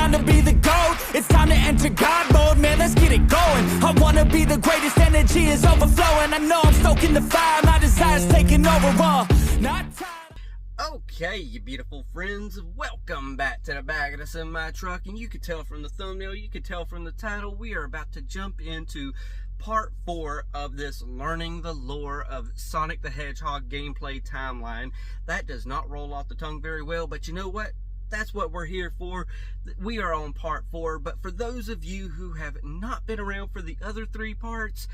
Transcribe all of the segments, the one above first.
time to be the GOAT. It's time to enter God mode, man, let's get it going. I wanna be the greatest, energy is overflowing. I know I'm stoking the fire, my desire's taking over, not time. Okay, you beautiful friends, welcome back to the back of the semi-truck. And you could tell from the thumbnail, you could tell from the title, we are about to jump into part 4 of this learning the lore of Sonic the Hedgehog gameplay timeline. That does not roll off the tongue very well, but you know what? That's what we're here for. We are on part 4, but for those of you who have not been around for the other 3 parts,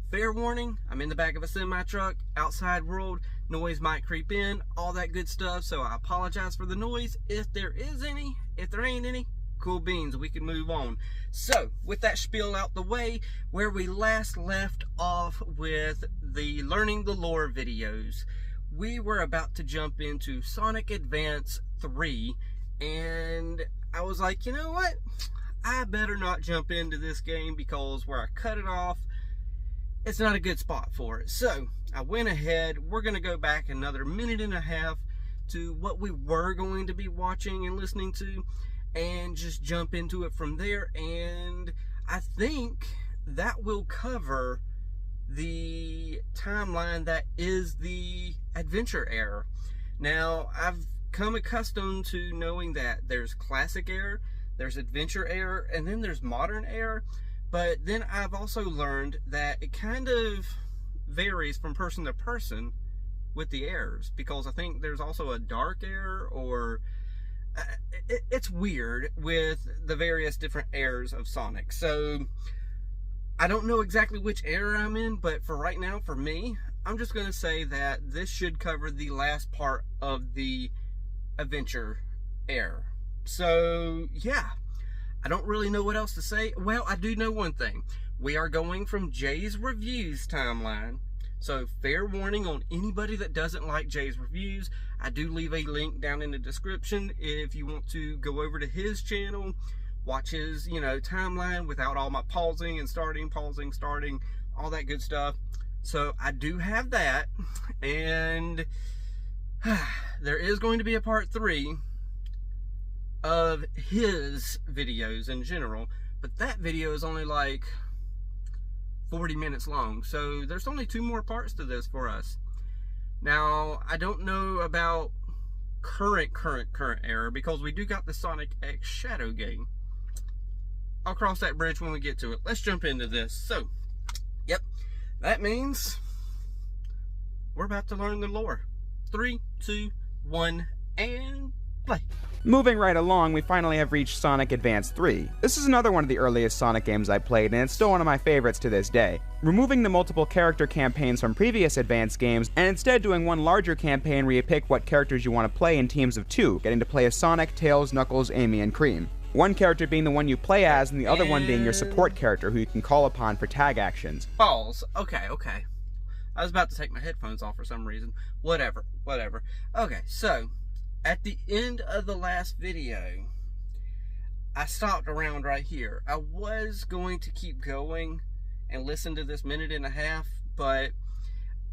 fair warning, I'm in the back of a semi-truck, outside world, noise might creep in, all that good stuff, so I apologize for the noise. If there is any, if there ain't any, cool beans, we can move on. So, with that spiel out the way, where we last left off with the Learning the Lore videos, we were about to jump into Sonic Advance 3, and I was like, you know what? I better not jump into this game because where I cut it off, it's not a good spot for it. So I went ahead. We're going to go back another minute and a half to what we were going to be watching and listening to and just jump into it from there. And I think that will cover the timeline that is the adventure era. Now, I've come accustomed to knowing that there's classic era, there's adventure era, and then there's modern era. But then I've also learned that it kind of varies from person to person with the eras, because I think there's also a dark era, or it's weird with the various different eras of Sonic. So I don't know exactly which era I'm in, but for right now, for me, I'm just going to say that this should cover the last part of the adventure era. So yeah. I don't really know what else to say. Well, I do know one thing. We are going from Jay's Reviews timeline. So, fair warning on anybody that doesn't like Jay's Reviews. I do leave a link down in the description if you want to go over to his channel, watch his, timeline without all my pausing and starting, all that good stuff. So, I do have that. And there is going to be a part 3 of his videos in general, but that video is only like 40 minutes long, so there's only 2 more parts to this for us. Now, I don't know about current era, because we do got the Sonic X Shadow game. I'll cross that bridge when we get to it. Let's jump into this. So, yep, that means we're about to learn the lore. 3, 2, 1, and play. Moving right along, we finally have reached Sonic Advance 3. This is another one of the earliest Sonic games I played, and it's still one of my favorites to this day. Removing the multiple character campaigns from previous Advance games, and instead doing one larger campaign where you pick what characters you want to play in teams of 2, getting to play as Sonic, Tails, Knuckles, Amy, and Cream. One character being the one you play as, and the other one being your support character who you can call upon for tag actions. Balls. Okay. I was about to take my headphones off for some reason. Whatever. Okay, so at the end of the last video, I stopped around right here. I was going to keep going and listen to this minute and a half, but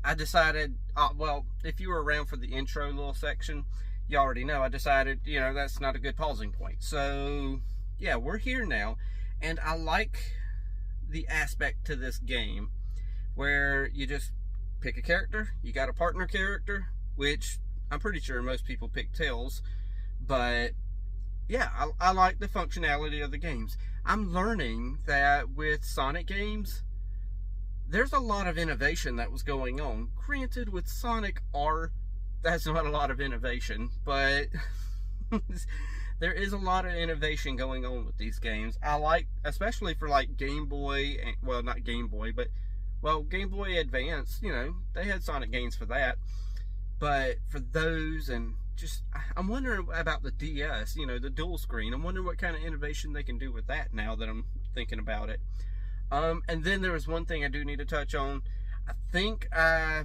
I decided, well, if you were around for the intro little section, you already know, I decided, that's not a good pausing point. So, yeah, we're here now, and I like the aspect to this game where you just pick a character, you got a partner character, which I'm pretty sure most people pick Tails, but yeah, I like the functionality of the games. I'm learning that with Sonic games, there's a lot of innovation that was going on. Granted, with Sonic R, that's not a lot of innovation, but there is a lot of innovation going on with these games. I like, especially for like Game Boy, well, not Game Boy, but, well, Game Boy Advance, they had Sonic games for that. But for those, and just, I'm wondering about the DS, the dual screen. I'm wondering what kind of innovation they can do with that now that I'm thinking about it. And then there was one thing I do need to touch on. I think I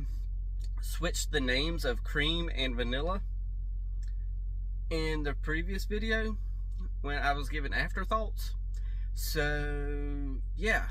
switched the names of Cream and Vanilla in the previous video when I was giving afterthoughts. So, yeah,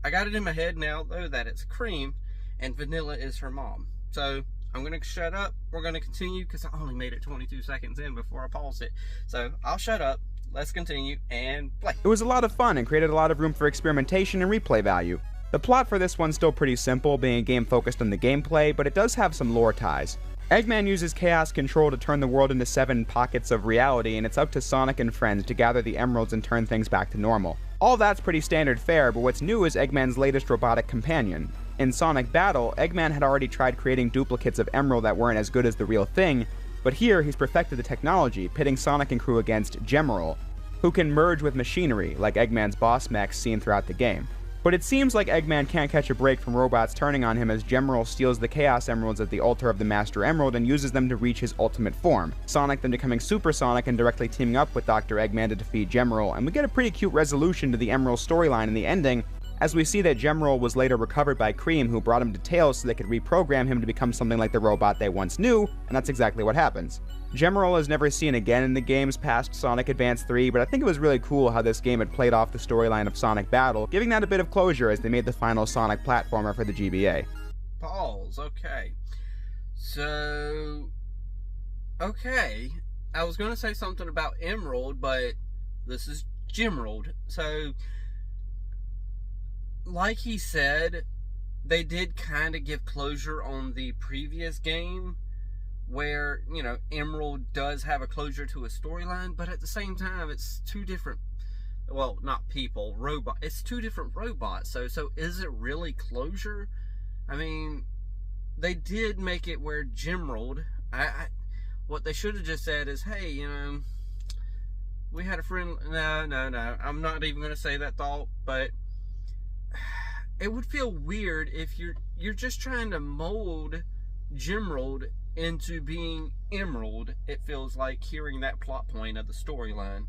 I got it in my head now, though, that it's Cream and Vanilla is her mom. So I'm going to shut up. We're going to continue because I only made it 22 seconds in before I paused it. So I'll shut up. let's continue and play. It was a lot of fun and created a lot of room for experimentation and replay value. The plot for this one's still pretty simple, being a game focused on the gameplay, but it does have some lore ties. Eggman uses chaos control to turn the world into 7 pockets of reality, and it's up to Sonic and friends to gather the emeralds and turn things back to normal. All that's pretty standard fare, but what's new is Eggman's latest robotic companion. In Sonic Battle, Eggman had already tried creating duplicates of Emerald that weren't as good as the real thing, but here he's perfected the technology, pitting Sonic and crew against Gemerald, who can merge with machinery, like Eggman's boss mechs seen throughout the game. But it seems like Eggman can't catch a break from robots turning on him as Gemerald steals the Chaos Emeralds at the altar of the Master Emerald and uses them to reach his ultimate form, Sonic then becoming Super Sonic and directly teaming up with Dr. Eggman to defeat Gemerald, and we get a pretty cute resolution to the Emerald storyline in the ending, as we see that Gemerald was later recovered by Cream, who brought him to Tails so they could reprogram him to become something like the robot they once knew, and that's exactly what happens. Gemerald is never seen again in the games past Sonic Advance 3, but I think it was really cool how this game had played off the storyline of Sonic Battle, giving that a bit of closure as they made the final Sonic platformer for the GBA. Pause, okay. So, okay, I was going to say something about Emerald, but this is Gemerald. So, like he said, they did kind of give closure on the previous game, where, you know, Emerald does have a closure to a storyline, but at the same time, it's two different, well, not people, robot. It's two different robots. So is it really closure? I mean, they did make it where Gemerald, what they should have just said is, hey, you know, we had a friend. No. I'm not even going to say that thought, but it would feel weird if you're just trying to mold Gemerald into being Emerald. It feels like hearing that plot point of the storyline.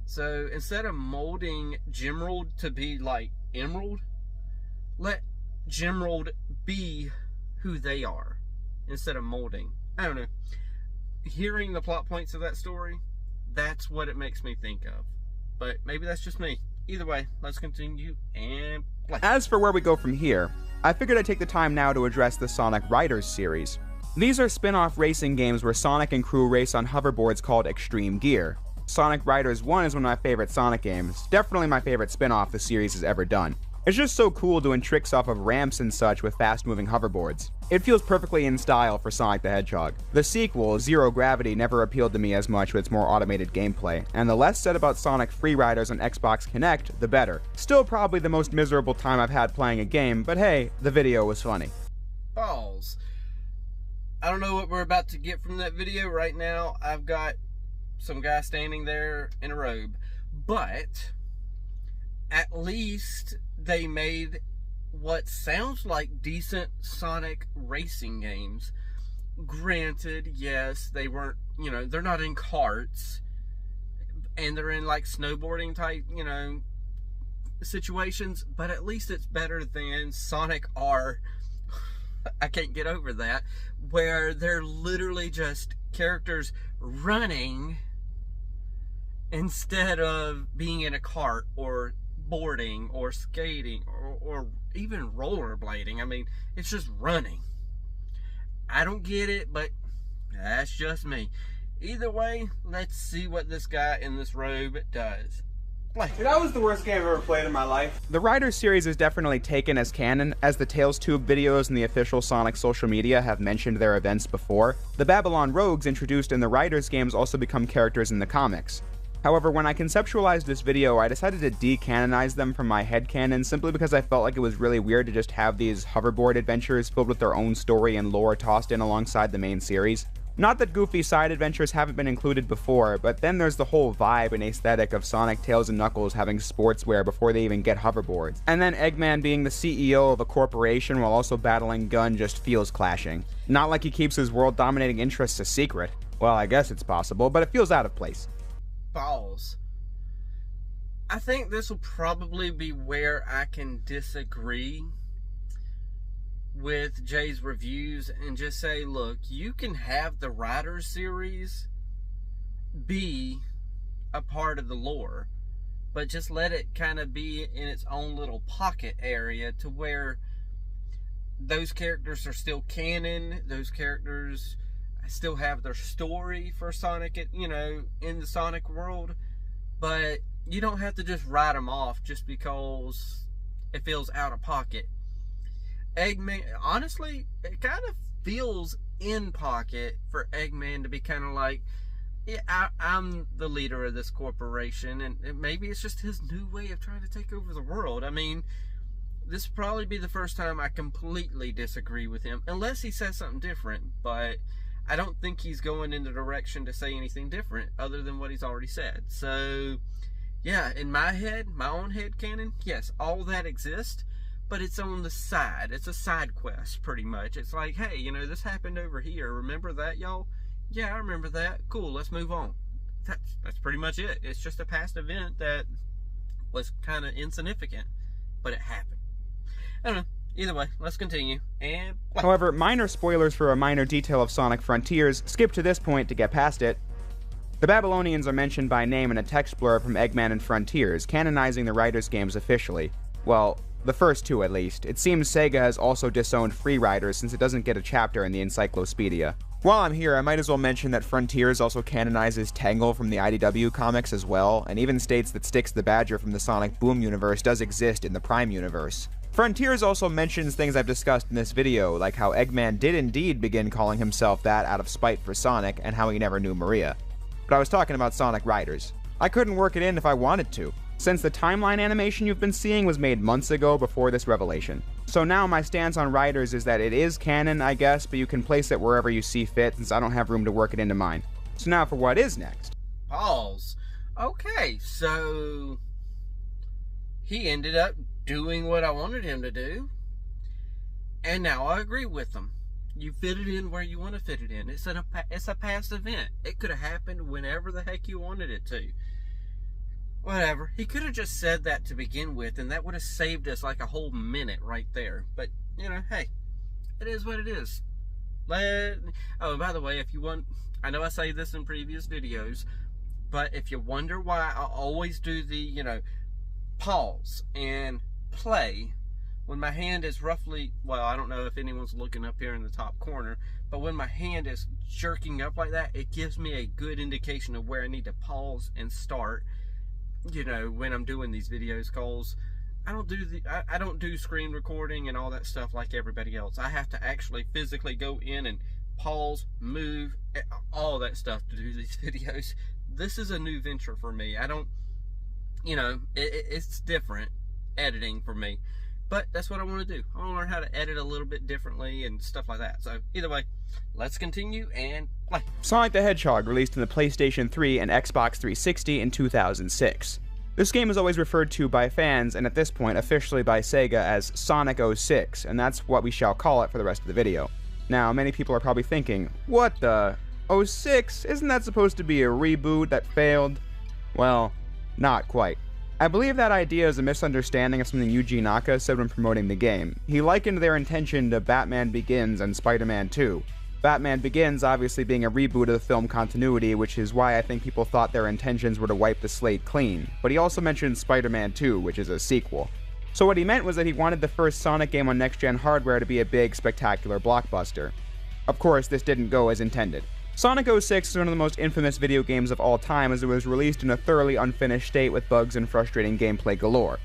So instead of molding Gemerald to be like Emerald, let Gemerald be who they are instead of molding. I don't know. Hearing the plot points of that story, that's what it makes me think of. But maybe that's just me. Either way, let's continue and play. As for where we go from here, I figured I'd take the time now to address the Sonic Riders series. These are spin-off racing games where Sonic and crew race on hoverboards called Extreme Gear. Sonic Riders 1 is one of my favorite Sonic games, definitely my favorite spin-off the series has ever done. It's just so cool doing tricks off of ramps and such with fast-moving hoverboards. It feels perfectly in style for Sonic the Hedgehog. The sequel, Zero Gravity, never appealed to me as much with its more automated gameplay, and the less said about Sonic Free Riders on Xbox Kinect, the better. Still probably the most miserable time I've had playing a game, but hey, the video was funny. Balls. I don't know what we're about to get from that video right now. I've got some guy standing there in a robe. But at least they made what sounds like decent Sonic racing games. Granted, yes, they weren't, you know, they're not in carts. And they're in like snowboarding type, you know, situations. But at least it's better than Sonic R. I can't get over that, where they're literally just characters running instead of being in a cart or boarding or skating or even rollerblading. I mean, it's just running. I don't get it, but that's just me. Either way, let's see what this guy in this robe does. Dude, that was the worst game I've ever played in my life. The Riders series is definitely taken as canon, as the Tails Tube videos and the official Sonic social media have mentioned their events before. The Babylon Rogues introduced in the Riders games also become characters in the comics. However, when I conceptualized this video, I decided to decanonize them from my headcanon simply because I felt like it was really weird to just have these hoverboard adventures filled with their own story and lore tossed in alongside the main series. Not that goofy side adventures haven't been included before, but then there's the whole vibe and aesthetic of Sonic, Tails, and Knuckles having sportswear before they even get hoverboards. And then Eggman being the CEO of a corporation while also battling Gun just feels clashing. Not like he keeps his world-dominating interests a secret. Well, I guess it's possible, but it feels out of place. Balls. I think this will probably be where I can disagree with Jay's reviews and just say, look, you can have the Riders series be a part of the lore, but just let it kind of be in its own little pocket area to where those characters are still canon, those characters still have their story for Sonic, you know, in the Sonic world, but you don't have to just write them off just because it feels out of pocket. Eggman, honestly, it kind of feels in pocket for Eggman to be kind of like, yeah, I'm the leader of this corporation, and maybe it's just his new way of trying to take over the world. I mean, this will probably be the first time I completely disagree with him, unless he says something different, but I don't think he's going in the direction to say anything different other than what he's already said. So, yeah, in my head, my own head canon, yes, all that exists, but it's on the side. It's a side quest, pretty much. It's like, hey, you know, this happened over here. Remember that, y'all? Yeah, I remember that. Cool, let's move on. That's pretty much it. It's just a past event that was kind of insignificant, but it happened. I don't know. Either way, let's continue. And however, minor spoilers for a minor detail of Sonic Frontiers. Skip to this point to get past it. The Babylonians are mentioned by name in a text blurb from Eggman and Frontiers, canonizing the writers' games officially. Well, the first two at least. It seems Sega has also disowned Free Riders since it doesn't get a chapter in the Encyclopedia. While I'm here, I might as well mention that Frontiers also canonizes Tangle from the IDW comics as well, and even states that Styx the Badger from the Sonic Boom universe does exist in the Prime universe. Frontiers also mentions things I've discussed in this video, like how Eggman did indeed begin calling himself that out of spite for Sonic, and how he never knew Maria. But I was talking about Sonic Riders. I couldn't work it in if I wanted to, since the timeline animation you've been seeing was made months ago before this revelation. So now my stance on Riders is that it is canon, I guess, but you can place it wherever you see fit, since I don't have room to work it into mine. So now for what is next. Pause. Okay, so he ended up doing what I wanted him to do, and now I agree with him. You fit it in where you want to fit it in. It's a past event. It could have happened whenever the heck you wanted it to. Whatever. He could have just said that to begin with, and that would have saved us like a whole minute right there. But, you know, hey, it is what it is. Oh, by the way, if you want, I know I say this in previous videos, but if you wonder why I always do the, you know, pause and play when my hand is roughly, well, I don't know if anyone's looking up here in the top corner, but when my hand is jerking up like that, it gives me a good indication of where I need to pause and start, you know, when I'm doing these videos, calls. I don't do screen recording and all that stuff like everybody else. I have to actually physically go in and pause, move, all that stuff to do these videos. This is a new venture for me. I don't, you know, it's different editing for me, but that's what I want to do. I want to learn how to edit a little bit differently and stuff like that. So either way, let's continue and play. Sonic the Hedgehog released in the PlayStation 3 and Xbox 360 in 2006. This game is always referred to by fans, and at this point officially by Sega, as Sonic 06, and that's what we shall call it for the rest of the video. Now, many people are probably thinking, what the? 06? Isn't that supposed to be a reboot that failed? Well, not quite. I believe that idea is a misunderstanding of something Yuji Naka said when promoting the game. He likened their intention to Batman Begins and Spider-Man 2. Batman Begins obviously being a reboot of the film continuity, which is why I think people thought their intentions were to wipe the slate clean. But he also mentioned Spider-Man 2, which is a sequel. So what he meant was that he wanted the first Sonic game on next-gen hardware to be a big, spectacular blockbuster. Of course, this didn't go as intended. Sonic 06 is one of the most infamous video games of all time, as it was released in a thoroughly unfinished state with bugs and frustrating gameplay galore.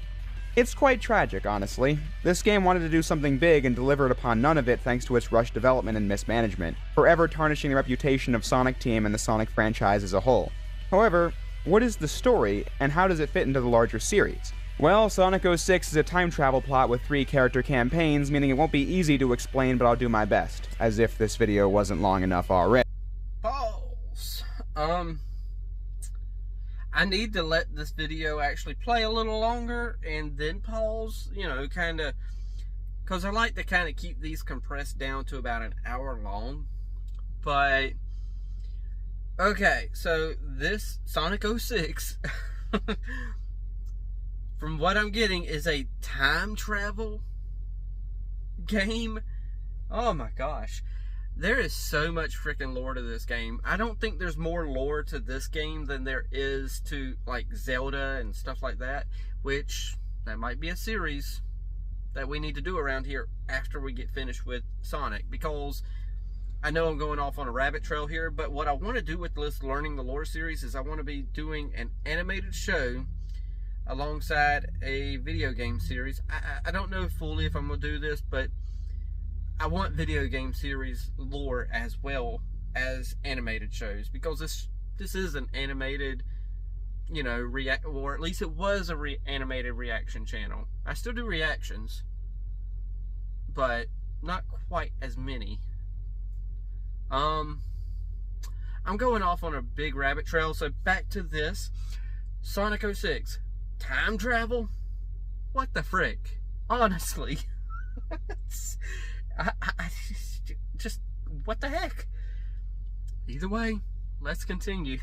It's quite tragic, honestly. This game wanted to do something big and delivered upon none of it thanks to its rushed development and mismanagement, forever tarnishing the reputation of Sonic Team and the Sonic franchise as a whole. However, what is the story, and how does it fit into the larger series? Well, Sonic 06 is a time travel plot with 3 character campaigns, meaning it won't be easy to explain, but I'll do my best, as if this video wasn't long enough already. Pause. I need to let this video actually play a little longer and then pause, you know, kind of, because I like to kind of keep these compressed down to about an hour long. But, okay, so this Sonic 06, from what I'm getting, is a time travel game. Oh my gosh. There is so much freaking lore to this game. I don't think there's more lore to this game than there is to, like, Zelda and stuff like that, which, that might be a series that we need to do around here after we get finished with Sonic, because I know I'm going off on a rabbit trail here, but what I want to do with this Learning the Lore series is I want to be doing an animated show alongside a video game series. I don't know fully if I'm going to do this, but I want video game series lore as well as animated shows, because this is an animated, you know, or at least it was a animated reaction channel. I still do reactions, but not quite as many. I'm going off on a big rabbit trail, so back to this. Sonic 06. Time travel? What the frick? Honestly. Just, what the heck? Either way, let's continue.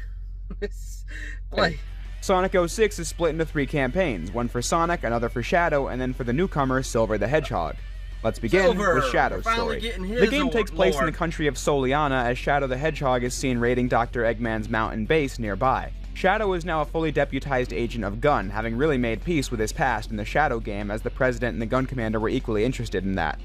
Play. Sonic 06 is split into 3 campaigns, one for Sonic, another for Shadow, and then for the newcomer, Silver the Hedgehog. Let's begin with Shadow's story. The game takes place in the country of Soliana, as Shadow the Hedgehog is seen raiding Dr. Eggman's mountain base nearby. Shadow is now a fully deputized agent of Gun, having really made peace with his past in the Shadow game, as the President and the Gun Commander were equally interested in that.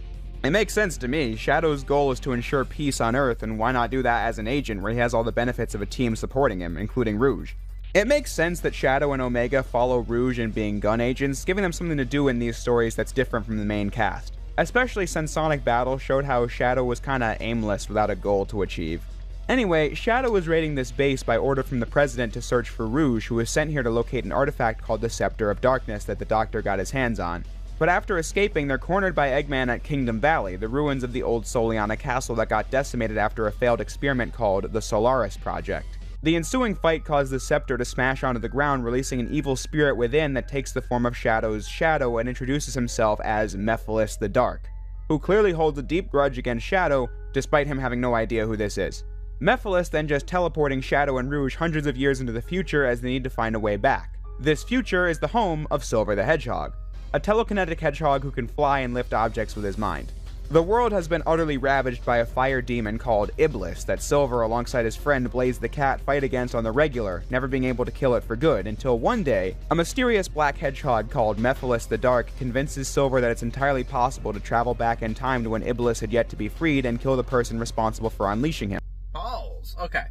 It makes sense to me. Shadow's goal is to ensure peace on Earth, and why not do that as an agent where he has all the benefits of a team supporting him, including Rouge. It makes sense that Shadow and Omega follow Rouge in being Gun agents, giving them something to do in these stories that's different from the main cast. Especially since Sonic Battle showed how Shadow was kinda aimless without a goal to achieve. Anyway, Shadow was raiding this base by order from the President to search for Rouge, who was sent here to locate an artifact called the Scepter of Darkness that the Doctor got his hands on. But after escaping, they're cornered by Eggman at Kingdom Valley, the ruins of the old Soliana castle that got decimated after a failed experiment called the Solaris Project. The ensuing fight caused the scepter to smash onto the ground, releasing an evil spirit within that takes the form of Shadow's shadow and introduces himself as Mephiles the Dark, who clearly holds a deep grudge against Shadow, despite him having no idea who this is. Mephiles then just teleporting Shadow and Rouge hundreds of years into the future as they need to find a way back. This future is the home of Silver the Hedgehog, a telekinetic hedgehog who can fly and lift objects with his mind. The world has been utterly ravaged by a fire demon called Iblis that Silver, alongside his friend Blaze the Cat, fight against on the regular, never being able to kill it for good, until one day, a mysterious black hedgehog called Mephiles the Dark convinces Silver that it's entirely possible to travel back in time to when Iblis had yet to be freed and kill the person responsible for unleashing him. Pause. Okay.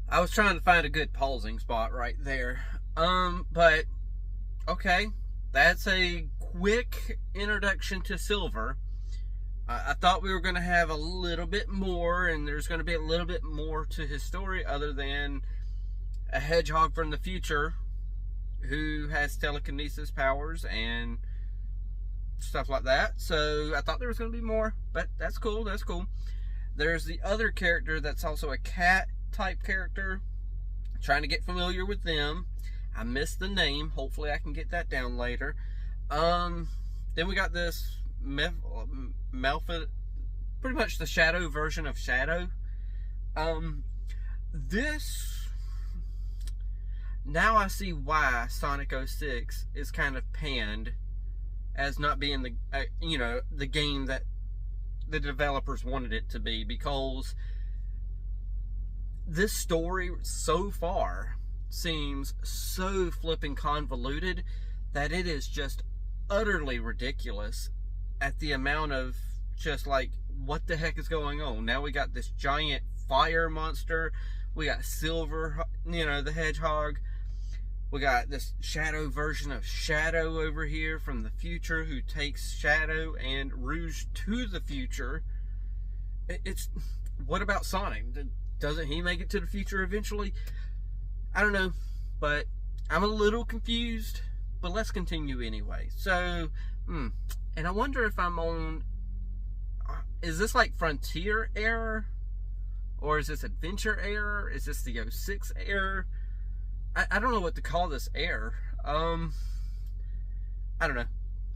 I was trying to find a good pausing spot right there. But, okay. That's a quick introduction to Silver. I thought we were going to have a little bit more, and there's going to be a little bit more to his story other than a hedgehog from the future who has telekinesis powers and stuff like that. So I thought there was going to be more, but that's cool, that's cool. There's the other character that's also a cat type character. Trying to get familiar with them. I missed the name. Hopefully I can get that down later. Then we got this pretty much the Shadow version of Shadow. Now I see why Sonic 06 is kind of panned as not being the game that the developers wanted it to be, because this story so far seems so flipping convoluted that it is just utterly ridiculous at the amount of just like, what the heck is going on? Now we got this giant fire monster, we got Silver, the Hedgehog, we got this Shadow version of Shadow over here from the future who takes Shadow and Rouge to the future. What about Sonic? Doesn't he make it to the future eventually? I don't know, but I'm a little confused, but let's continue anyway. So, and I wonder if I'm on, is this like Frontier era? Or is this Adventure era? Is this the 06 era? I don't know what to call this era. I don't know.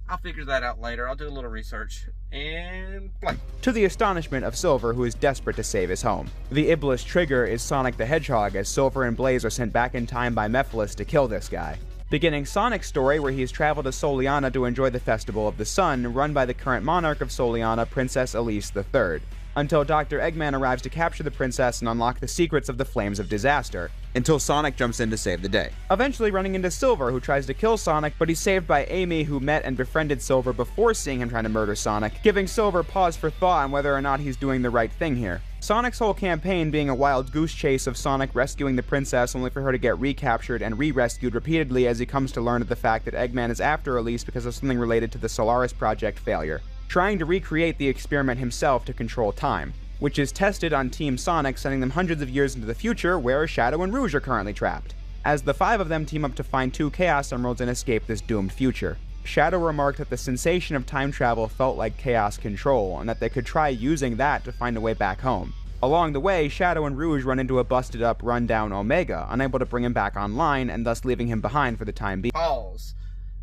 I'll figure that out later. I'll do a little research and play. To the astonishment of Silver, who is desperate to save his home. The Iblis trigger is Sonic the Hedgehog, as Silver and Blaze are sent back in time by Mephiles to kill this guy. Beginning Sonic's story, where he has traveled to Soliana to enjoy the Festival of the Sun, run by the current monarch of Soliana, Princess Elise III, until Dr. Eggman arrives to capture the princess and unlock the secrets of the Flames of Disaster. until Sonic jumps in to save the day, eventually running into Silver, who tries to kill Sonic, but he's saved by Amy, who met and befriended Silver before seeing him trying to murder Sonic, giving Silver pause for thought on whether or not he's doing the right thing here. Sonic's whole campaign being a wild goose chase of Sonic rescuing the princess only for her to get recaptured and re-rescued repeatedly as he comes to learn of the fact that Eggman is after Elise because of something related to the Solaris Project failure, trying to recreate the experiment himself to control time, which is tested on Team Sonic, sending them hundreds of years into the future where Shadow and Rouge are currently trapped, as the 5 of them team up to find 2 Chaos Emeralds and escape this doomed future. Shadow remarked that the sensation of time travel felt like chaos control, and that they could try using that to find a way back home. Along the way, Shadow and Rouge run into a busted-up, run-down Omega, unable to bring him back online, and thus leaving him behind for the time being. Pause.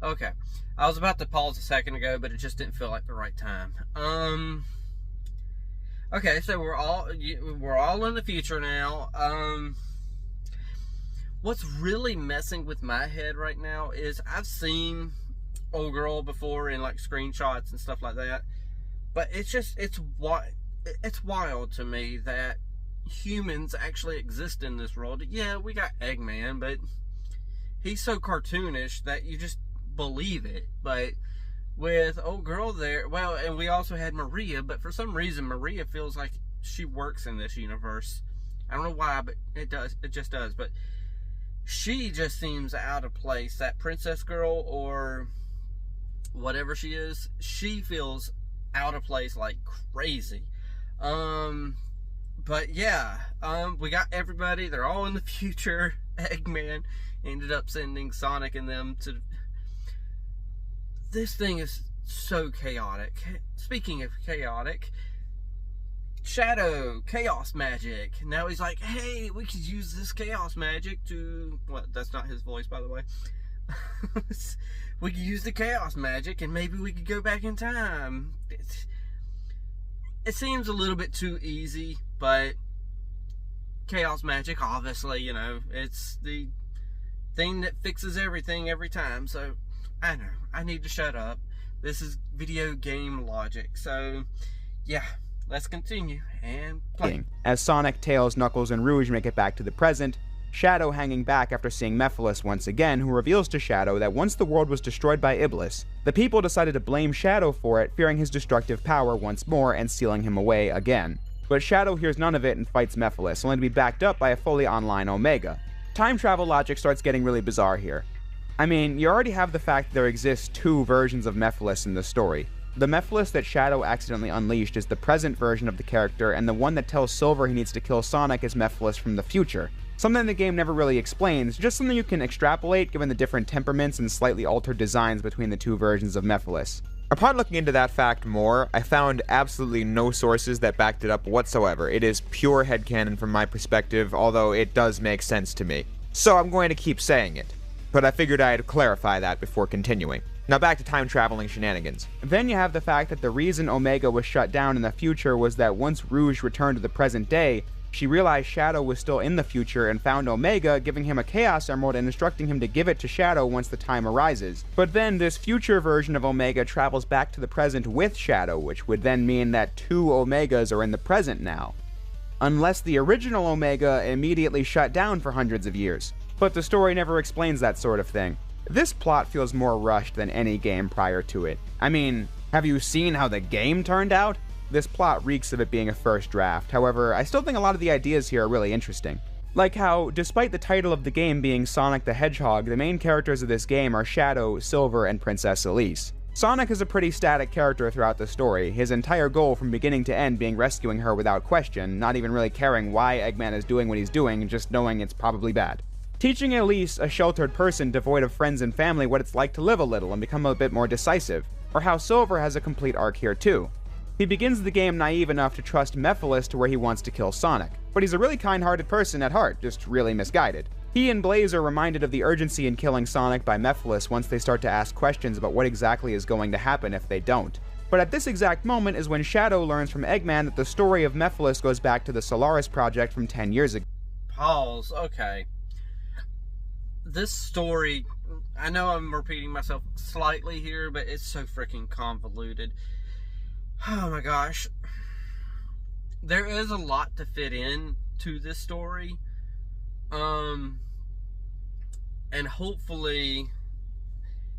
Okay. I was about to pause a second ago, but it just didn't feel like the right time. Okay, so we're all in the future now. What's really messing with my head right now is I've seen Old Girl before in like screenshots and stuff like that, but it's wild to me that humans actually exist in this world. Yeah, we got Eggman, but he's so cartoonish that you just believe it. But with Old Girl there, well, and we also had Maria, but for some reason Maria feels like she works in this universe. I don't know why, but it just does. But she just seems out of place. That princess girl, or whatever she is, she feels out of place like crazy. But yeah, we got everybody, they're all in the future. Eggman ended up sending Sonic and them to... This thing is so chaotic. Speaking of chaotic, Shadow, chaos magic. Now he's like, hey, we could use this chaos magic to... Well, that's not his voice, by the way. We could use the chaos magic and maybe we could go back in time. It seems a little bit too easy, but chaos magic, obviously, you know, it's the thing that fixes everything every time. So I know, I need to shut up. This is video game logic. So yeah, let's continue and play. As Sonic, Tails, Knuckles, and Rouge make it back to the present, Shadow hanging back after seeing Mephiles once again, who reveals to Shadow that once the world was destroyed by Iblis, the people decided to blame Shadow for it, fearing his destructive power once more and sealing him away again. But Shadow hears none of it and fights Mephiles, only to be backed up by a fully online Omega. Time travel logic starts getting really bizarre here. I mean, you already have the fact that there exist 2 versions of Mephiles in the story. The Mephiles that Shadow accidentally unleashed is the present version of the character, and the one that tells Silver he needs to kill Sonic is Mephiles from the future. Something the game never really explains, just something you can extrapolate given the different temperaments and slightly altered designs between the 2 versions of Mephiles. Upon looking into that fact more, I found absolutely no sources that backed it up whatsoever. It is pure headcanon from my perspective, although it does make sense to me. So I'm going to keep saying it. But I figured I'd clarify that before continuing. Now back to time-traveling shenanigans. Then you have the fact that the reason Omega was shut down in the future was that once Rouge returned to the present day, she realized Shadow was still in the future and found Omega, giving him a Chaos Emerald and instructing him to give it to Shadow once the time arises. But then this future version of Omega travels back to the present with Shadow, which would then mean that 2 Omegas are in the present now. Unless the original Omega immediately shut down for hundreds of years. But the story never explains that sort of thing. This plot feels more rushed than any game prior to it. I mean, have you seen how the game turned out? This plot reeks of it being a first draft. However, I still think a lot of the ideas here are really interesting. Like how, despite the title of the game being Sonic the Hedgehog, the main characters of this game are Shadow, Silver, and Princess Elise. Sonic is a pretty static character throughout the story, his entire goal from beginning to end being rescuing her without question, not even really caring why Eggman is doing what he's doing, just knowing it's probably bad. Teaching Elise, a sheltered person devoid of friends and family, what it's like to live a little and become a bit more decisive, or how Silver has a complete arc here too. He begins the game naive enough to trust Mephiles to where he wants to kill Sonic, but he's a really kind-hearted person at heart, just really misguided. He and Blaze are reminded of the urgency in killing Sonic by Mephiles once they start to ask questions about what exactly is going to happen if they don't. But at this exact moment is when Shadow learns from Eggman that the story of Mephiles goes back to the Solaris Project from 10 years ago. Pause. Okay. This story, I know I'm repeating myself slightly here, but it's so freaking convoluted. Oh my gosh. There is a lot to fit in to this story. And hopefully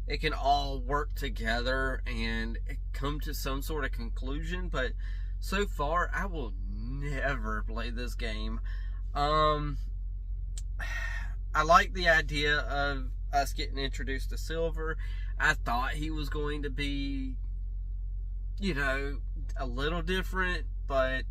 it can all work together and come to some sort of conclusion. But so far, I will never play this game. I like the idea of us getting introduced to Silver. I thought he was going to be, you know, a little different, but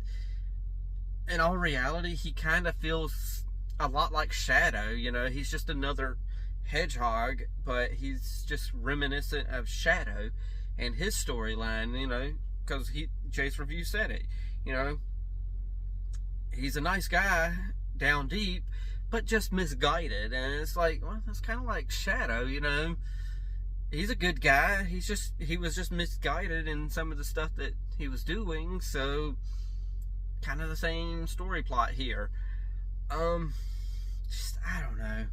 in all reality, he kind of feels a lot like Shadow. You know, he's just another hedgehog, but he's just reminiscent of Shadow and his storyline, you know, because Jay's review said it, you know, he's a nice guy down deep, but just misguided. And it's like, well, that's kind of like Shadow, you know, he's a good guy, he was just misguided in some of the stuff that he was doing. So kind of the same story plot here. Just, I don't know.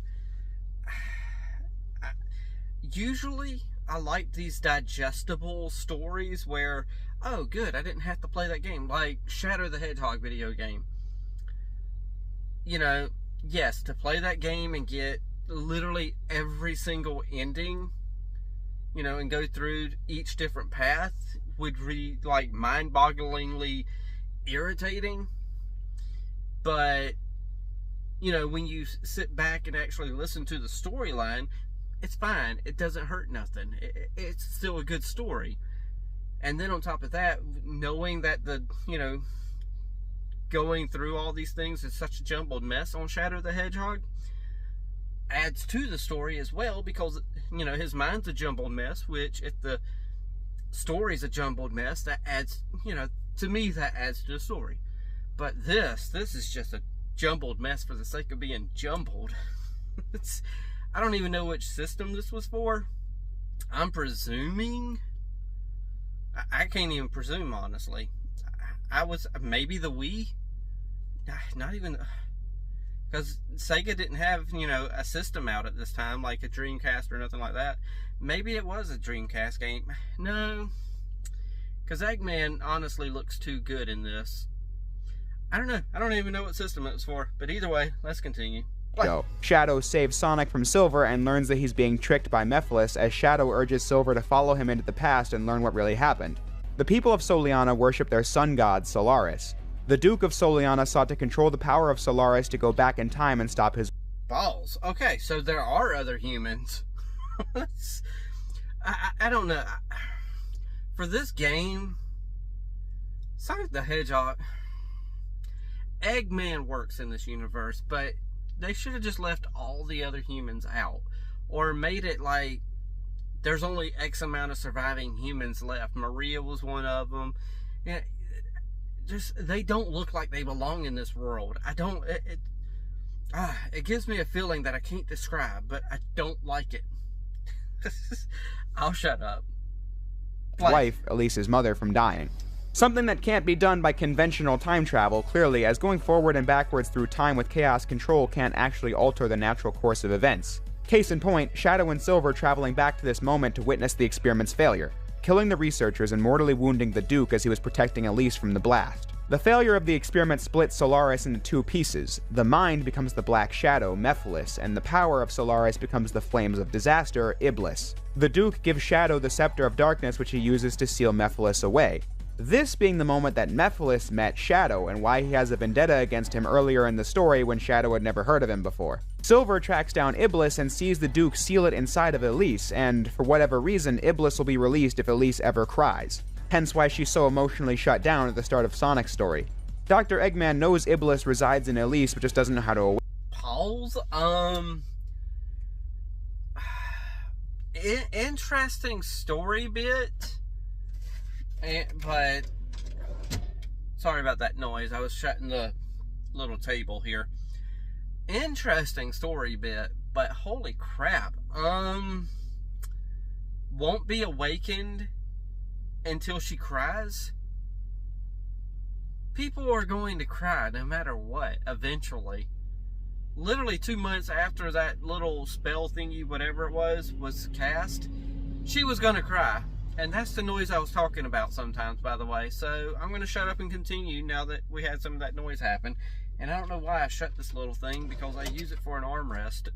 Usually, I like these digestible stories where, oh, good, I didn't have to play that game. Like Shadow the Hedgehog video game. You know, yes, to play that game and get literally every single ending, you know, and go through each different path would be, like, mind-bogglingly irritating. But, you know, when you sit back and actually listen to the storyline, it's fine. It doesn't hurt nothing. It's still a good story. And then on top of that, knowing that you know, going through all these things is such a jumbled mess on Shadow the Hedgehog adds to the story as well, because, you know, his mind's a jumbled mess, which if the story's a jumbled mess, that adds, you know, to me, that adds to the story. But this is just a jumbled mess for the sake of being jumbled. I don't even know which system this was for. I'm presuming, I can't even presume, honestly. I was, maybe the Wii? Not even, because Sega didn't have, you know, a system out at this time, like a Dreamcast or nothing like that. Maybe it was a Dreamcast game. No, because Eggman honestly looks too good in this. I don't know. I don't even know what system it was for. But either way, let's continue. Shadow saves Sonic from Silver and learns that he's being tricked by Mephiles as Shadow urges Silver to follow him into the past and learn what really happened. The people of Soliana worship their sun god, Solaris. The Duke of Soliana sought to control the power of Solaris to go back in time and stop his balls. Okay, so there are other humans. I don't know. For this game, Sonic the Hedgehog, Eggman works in this universe, but they should have just left all the other humans out, or made it like there's only X amount of surviving humans left. Maria was one of them. Yeah, just, they don't look like they belong in this world. I don't. It gives me a feeling that I can't describe, but I don't like it. I'll shut up. Wife, Elise's mother, from dying. Something that can't be done by conventional time travel, clearly, as going forward and backwards through time with chaos control can't actually alter the natural course of events. Case in point, Shadow and Silver traveling back to this moment to witness the experiment's failure, killing the researchers and mortally wounding the Duke as he was protecting Elise from the blast. The failure of the experiment splits Solaris into two pieces. The mind becomes the Black Shadow, Mephiles, and the power of Solaris becomes the Flames of Disaster, Iblis. The Duke gives Shadow the Scepter of Darkness, which he uses to seal Mephiles away. This being the moment that Mephiles met Shadow, and why he has a vendetta against him earlier in the story when Shadow had never heard of him before. Silver tracks down Iblis and sees the Duke seal it inside of Elise, and for whatever reason, Iblis will be released if Elise ever cries. Hence why she's so emotionally shut down at the start of Sonic's story. Dr. Eggman knows Iblis resides in Elise, but just doesn't know how to Pause? Interesting story bit. But sorry about that noise. I was shutting the little table here. Interesting story bit, but holy crap. Won't be awakened until she cries. People are going to cry no matter what, eventually. Literally 2 months after that little spell thingy, whatever it was cast, she was gonna cry. And that's the noise I was talking about sometimes, by the way. So I'm going to shut up and continue now that we had some of that noise happen. And I don't know why I shut this little thing, because I use it for an armrest.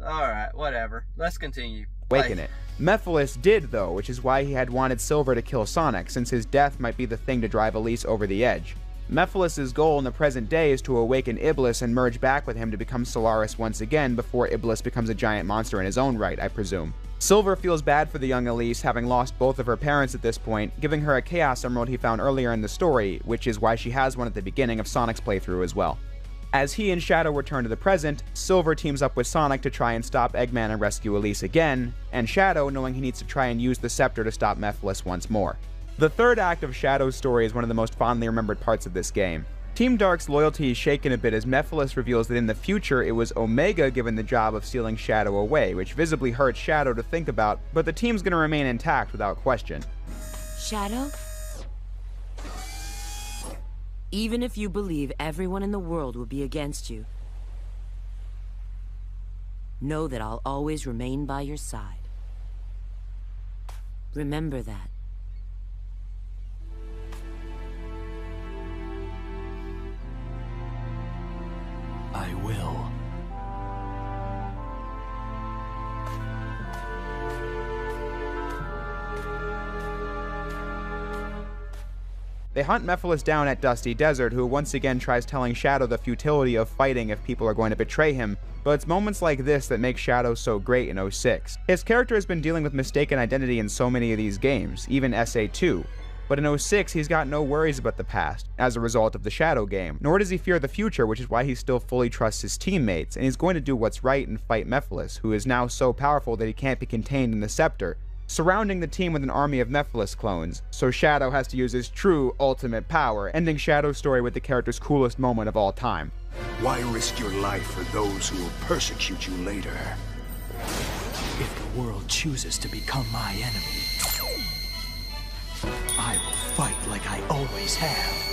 Alright, whatever. Let's continue. Awaken it. Mephiles did, though, which is why he had wanted Silver to kill Sonic, since his death might be the thing to drive Elise over the edge. Mephiles' goal in the present day is to awaken Iblis and merge back with him to become Solaris once again before Iblis becomes a giant monster in his own right, I presume. Silver feels bad for the young Elise, having lost both of her parents at this point, giving her a Chaos Emerald he found earlier in the story, which is why she has one at the beginning of Sonic's playthrough as well. As he and Shadow return to the present, Silver teams up with Sonic to try and stop Eggman and rescue Elise again, and Shadow knowing he needs to try and use the scepter to stop Mephiles once more. The third act of Shadow's story is one of the most fondly remembered parts of this game. Team Dark's loyalty is shaken a bit as Mephiles reveals that in the future it was Omega given the job of sealing Shadow away, which visibly hurts Shadow to think about, but the team's gonna remain intact without question. Shadow? Even if you believe everyone in the world will be against you, know that I'll always remain by your side. Remember that. I will. They hunt Mephiles down at Dusty Desert, who once again tries telling Shadow the futility of fighting if people are going to betray him, but it's moments like this that make Shadow so great in 06. His character has been dealing with mistaken identity in so many of these games, even SA2. But in 06, he's got no worries about the past, as a result of the Shadow game, nor does he fear the future, which is why he still fully trusts his teammates, and he's going to do what's right and fight Mephiles, who is now so powerful that he can't be contained in the scepter, surrounding the team with an army of Mephiles clones, so Shadow has to use his true ultimate power, ending Shadow's story with the character's coolest moment of all time. Why risk your life for those who will persecute you later? If the world chooses to become my enemy, I will fight like I always have.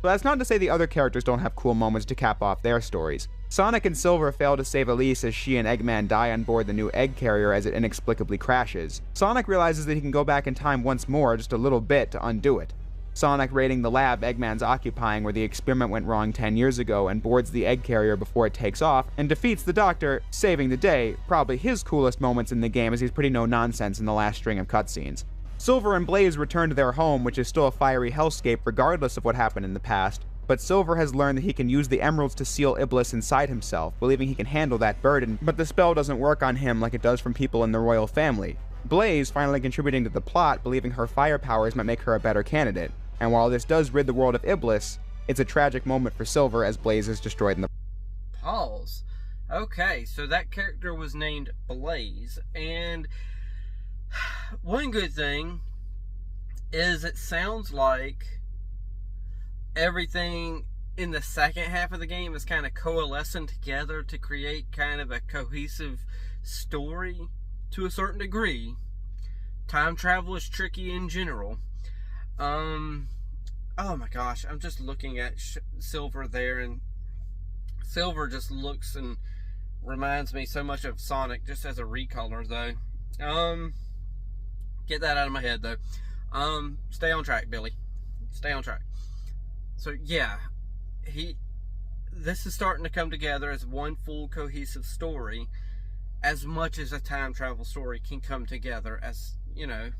But that's not to say the other characters don't have cool moments to cap off their stories. Sonic and Silver fail to save Elise as she and Eggman die on board the new egg carrier as it inexplicably crashes. Sonic realizes that he can go back in time once more, just a little bit, to undo it. Sonic raiding the lab Eggman's occupying where the experiment went wrong 10 years ago and boards the egg carrier before it takes off, and defeats the Doctor, saving the day, probably his coolest moments in the game as he's pretty no-nonsense in the last string of cutscenes. Silver and Blaze return to their home, which is still a fiery hellscape regardless of what happened in the past, but Silver has learned that he can use the emeralds to seal Iblis inside himself, believing he can handle that burden, but the spell doesn't work on him like it does from people in the royal family. Blaze finally contributing to the plot, believing her fire powers might make her a better candidate, and while this does rid the world of Iblis, it's a tragic moment for Silver as Blaze is destroyed in the... Pause. Okay, so that character was named Blaze, and one good thing is it sounds like everything in the second half of the game is kind of coalescing together to create kind of a cohesive story to a certain degree. Time travel is tricky in general. Oh my gosh, I'm just looking at Silver there, and Silver just looks and reminds me so much of Sonic just as a recolor though. Get that out of my head though. Stay on track, Billy. Stay on track. So yeah, this is starting to come together as one full cohesive story, as much as a time travel story can come together, as, you know,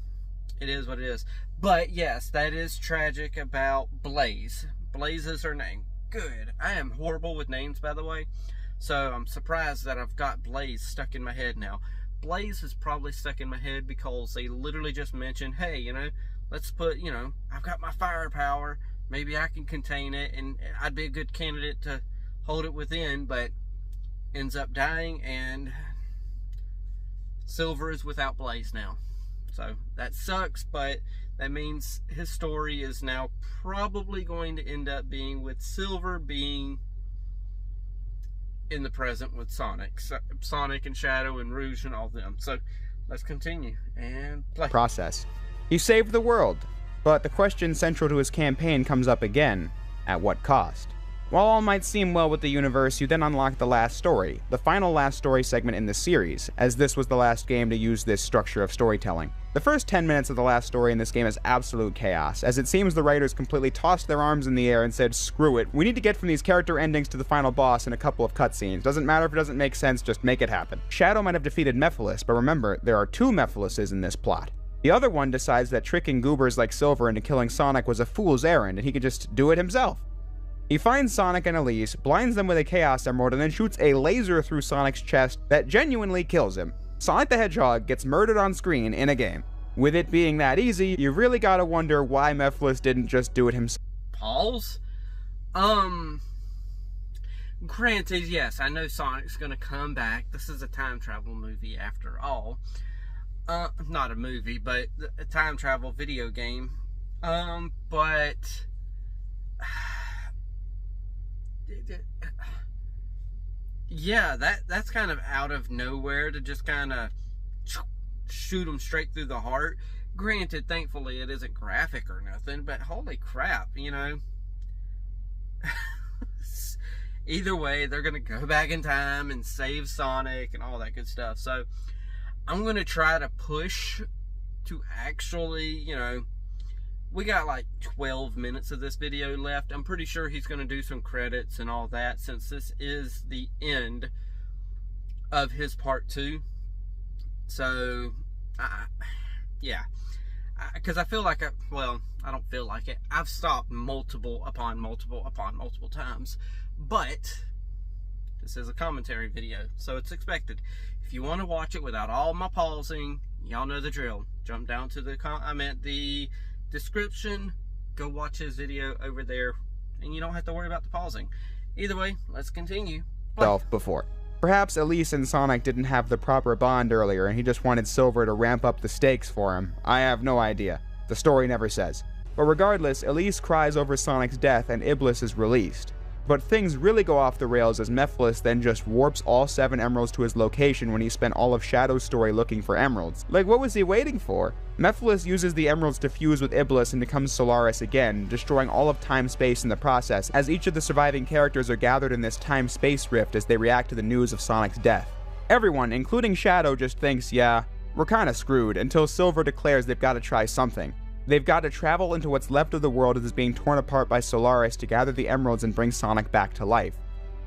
it is what it is. But yes, that is tragic about Blaze. Blaze is her name. Good. I am horrible with names, by the way, so I'm surprised that I've got Blaze stuck in my head now. Blaze is probably stuck in my head because they literally just mentioned, hey, you know, let's put, you know, I've got my firepower, maybe I can contain it, and I'd be a good candidate to hold it within, but ends up dying, and Silver is without Blaze now. So that sucks, but that means his story is now probably going to end up being with Silver being in the present with Sonic. Sonic and Shadow and Rouge and all them. So let's continue and play. Process. He saved the world, but the question central to his campaign comes up again: at what cost? While all might seem well with the universe, you then unlock the last story, the final last story segment in the series, as this was the last game to use this structure of storytelling. The first 10 minutes of the last story in this game is absolute chaos, as it seems the writers completely tossed their arms in the air and said, screw it, we need to get from these character endings to the final boss in a couple of cutscenes. Doesn't matter if it doesn't make sense, just make it happen. Shadow might have defeated Mephiles, but remember, there are 2 Mephilises in this plot. The other one decides that tricking goobers like Silver into killing Sonic was a fool's errand, and he could just do it himself. He finds Sonic and Elise, blinds them with a Chaos Emerald, and then shoots a laser through Sonic's chest that genuinely kills him. Sonic the Hedgehog gets murdered on screen in a game. With it being that easy, you really gotta wonder why Mephiles didn't just do it himself. Pause? Granted, yes, I know Sonic's gonna come back. This is a time travel movie after all. Not a movie, but a time travel video game. But yeah, that's kind of out of nowhere to just kind of shoot him straight through the heart. Granted, thankfully it isn't graphic or nothing, but holy crap, you know. Either way, they're gonna go back in time and save Sonic and all that good stuff. So I'm gonna try to push to actually, you know, we got like 12 minutes of this video left. I'm pretty sure he's going to do some credits and all that, since this is the end of his part 2. So, yeah. Because I feel like, I don't feel like it. I've stopped multiple times. But this is a commentary video, so it's expected. If you want to watch it without all my pausing, y'all know the drill. Jump down to the description, go watch his video over there, and you don't have to worry about the pausing. Either way, let's continue. Before. Perhaps Elise and Sonic didn't have the proper bond earlier and he just wanted Silver to ramp up the stakes for him. I have no idea. The story never says. But regardless, Elise cries over Sonic's death and Iblis is released. But things really go off the rails as Mephiles then just warps all 7 emeralds to his location when he spent all of Shadow's story looking for emeralds. Like, what was he waiting for? Mephiles uses the emeralds to fuse with Iblis and becomes Solaris again, destroying all of time-space in the process, as each of the surviving characters are gathered in this time-space rift as they react to the news of Sonic's death. Everyone, including Shadow, just thinks, yeah, we're kinda screwed, until Silver declares they've gotta try something. They've got to travel into what's left of the world as it's being torn apart by Solaris to gather the emeralds and bring Sonic back to life.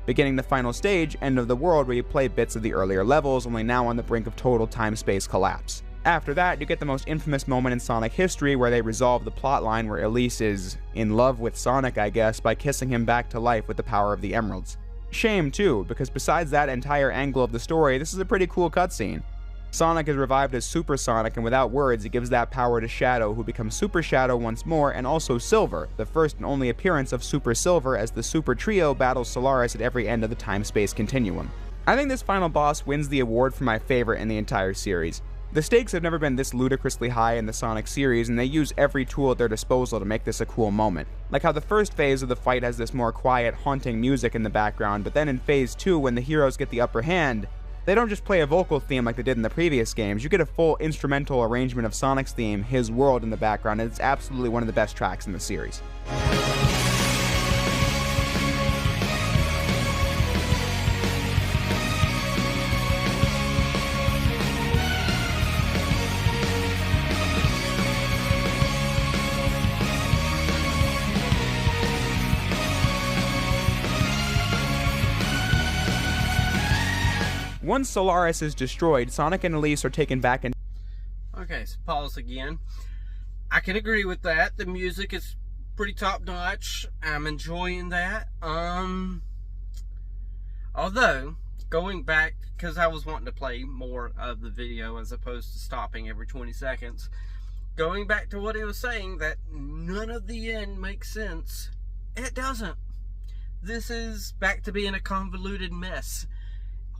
Beginning the final stage, End of the World, where you play bits of the earlier levels, only now on the brink of total time-space collapse. After that, you get the most infamous moment in Sonic history where they resolve the plotline where Elise is in love with Sonic, I guess, by kissing him back to life with the power of the emeralds. Shame too, because besides that entire angle of the story, this is a pretty cool cutscene. Sonic is revived as Super Sonic, and without words, he gives that power to Shadow, who becomes Super Shadow once more, and also Silver, the first and only appearance of Super Silver as the Super Trio battles Solaris at every end of the time-space continuum. I think this final boss wins the award for my favorite in the entire series. The stakes have never been this ludicrously high in the Sonic series, and they use every tool at their disposal to make this a cool moment. Like how the first phase of the fight has this more quiet, haunting music in the background, but then in phase 2, when the heroes get the upper hand, they don't just play a vocal theme like they did in the previous games. You get a full instrumental arrangement of Sonic's theme, His World, in the background, and it's absolutely one of the best tracks in the series. Once Solaris is destroyed, Sonic and Elise are taken back in... Okay, so pause again. I can agree with that. The music is pretty top-notch. I'm enjoying that. Although, going back, because I was wanting to play more of the video as opposed to stopping every 20 seconds, going back to what he was saying, that none of the end makes sense. It doesn't. This is back to being a convoluted mess.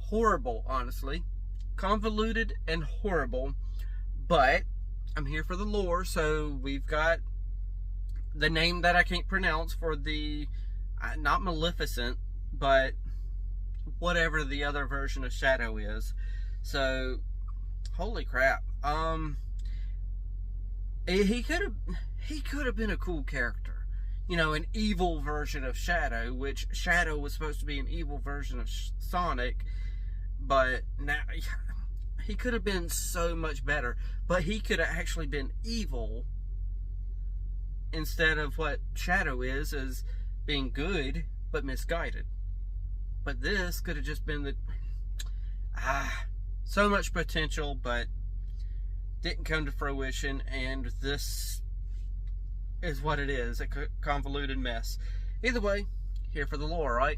Horrible, honestly. Convoluted and horrible. But I'm here for the lore, so we've got the name that I can't pronounce for the, not Maleficent, but whatever the other version of Shadow is. So, holy crap. he could have been a cool character. You know, an evil version of Shadow, which Shadow was supposed to be an evil version of Sonic, but now he could have been so much better. But he could have actually been evil instead of what Shadow is being good but misguided. But this could have just been so much potential, but didn't come to fruition, and this is what it is, a convoluted mess. Either way, here for the lore, right?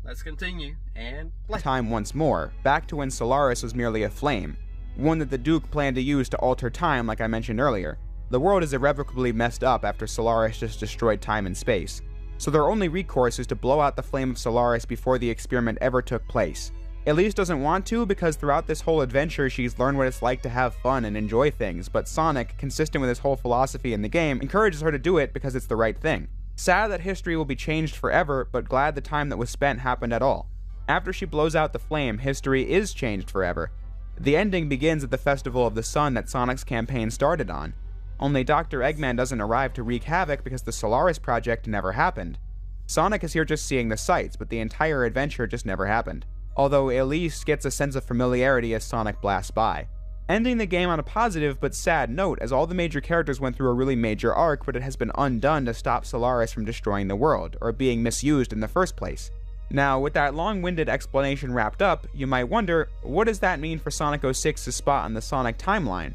Let's continue and play. Time once more, back to when Solaris was merely a flame, one that the Duke planned to use to alter time like I mentioned earlier. The world is irrevocably messed up after Solaris just destroyed time and space, so their only recourse is to blow out the flame of Solaris before the experiment ever took place. Elise doesn't want to because throughout this whole adventure she's learned what it's like to have fun and enjoy things, but Sonic, consistent with his whole philosophy in the game, encourages her to do it because it's the right thing. Sad that history will be changed forever, but glad the time that was spent happened at all. After she blows out the flame, history is changed forever. The ending begins at the Festival of the Sun that Sonic's campaign started on. Only Dr. Eggman doesn't arrive to wreak havoc because the Solaris project never happened. Sonic is here just seeing the sights, but the entire adventure just never happened. Although Elise gets a sense of familiarity as Sonic blasts by. Ending the game on a positive but sad note, as all the major characters went through a really major arc, but it has been undone to stop Solaris from destroying the world, or being misused in the first place. Now, with that long-winded explanation wrapped up, you might wonder, what does that mean for Sonic 06's spot on the Sonic timeline?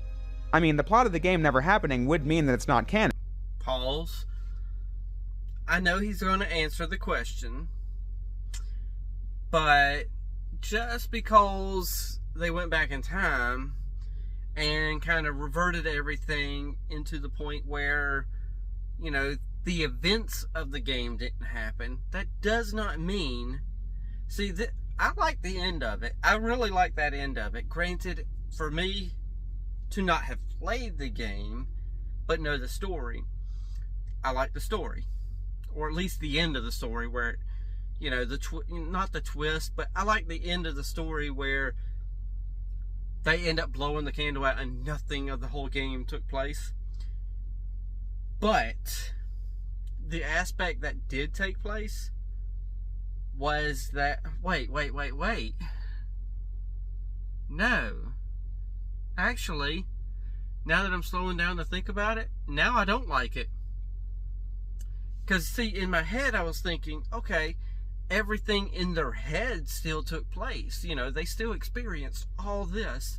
I mean, the plot of the game never happening would mean that it's not canon. Pause. I know he's going to answer the question, but just because they went back in time and kind of reverted everything into the point where, you know, the events of the game didn't happen, that does not mean... See, I like the end of it. I really like that end of it. Granted, for me to not have played the game, but know the story, I like the story. Or at least the end of the story where, you know, not the twist, but I like the end of the story where they end up blowing the candle out and nothing of the whole game took place. But the aspect that did take place was that, wait. No. Actually, now that I'm slowing down to think about it, now I don't like it. Because, see, in my head I was thinking, okay, everything in their head still took place. You know, they still experienced all this.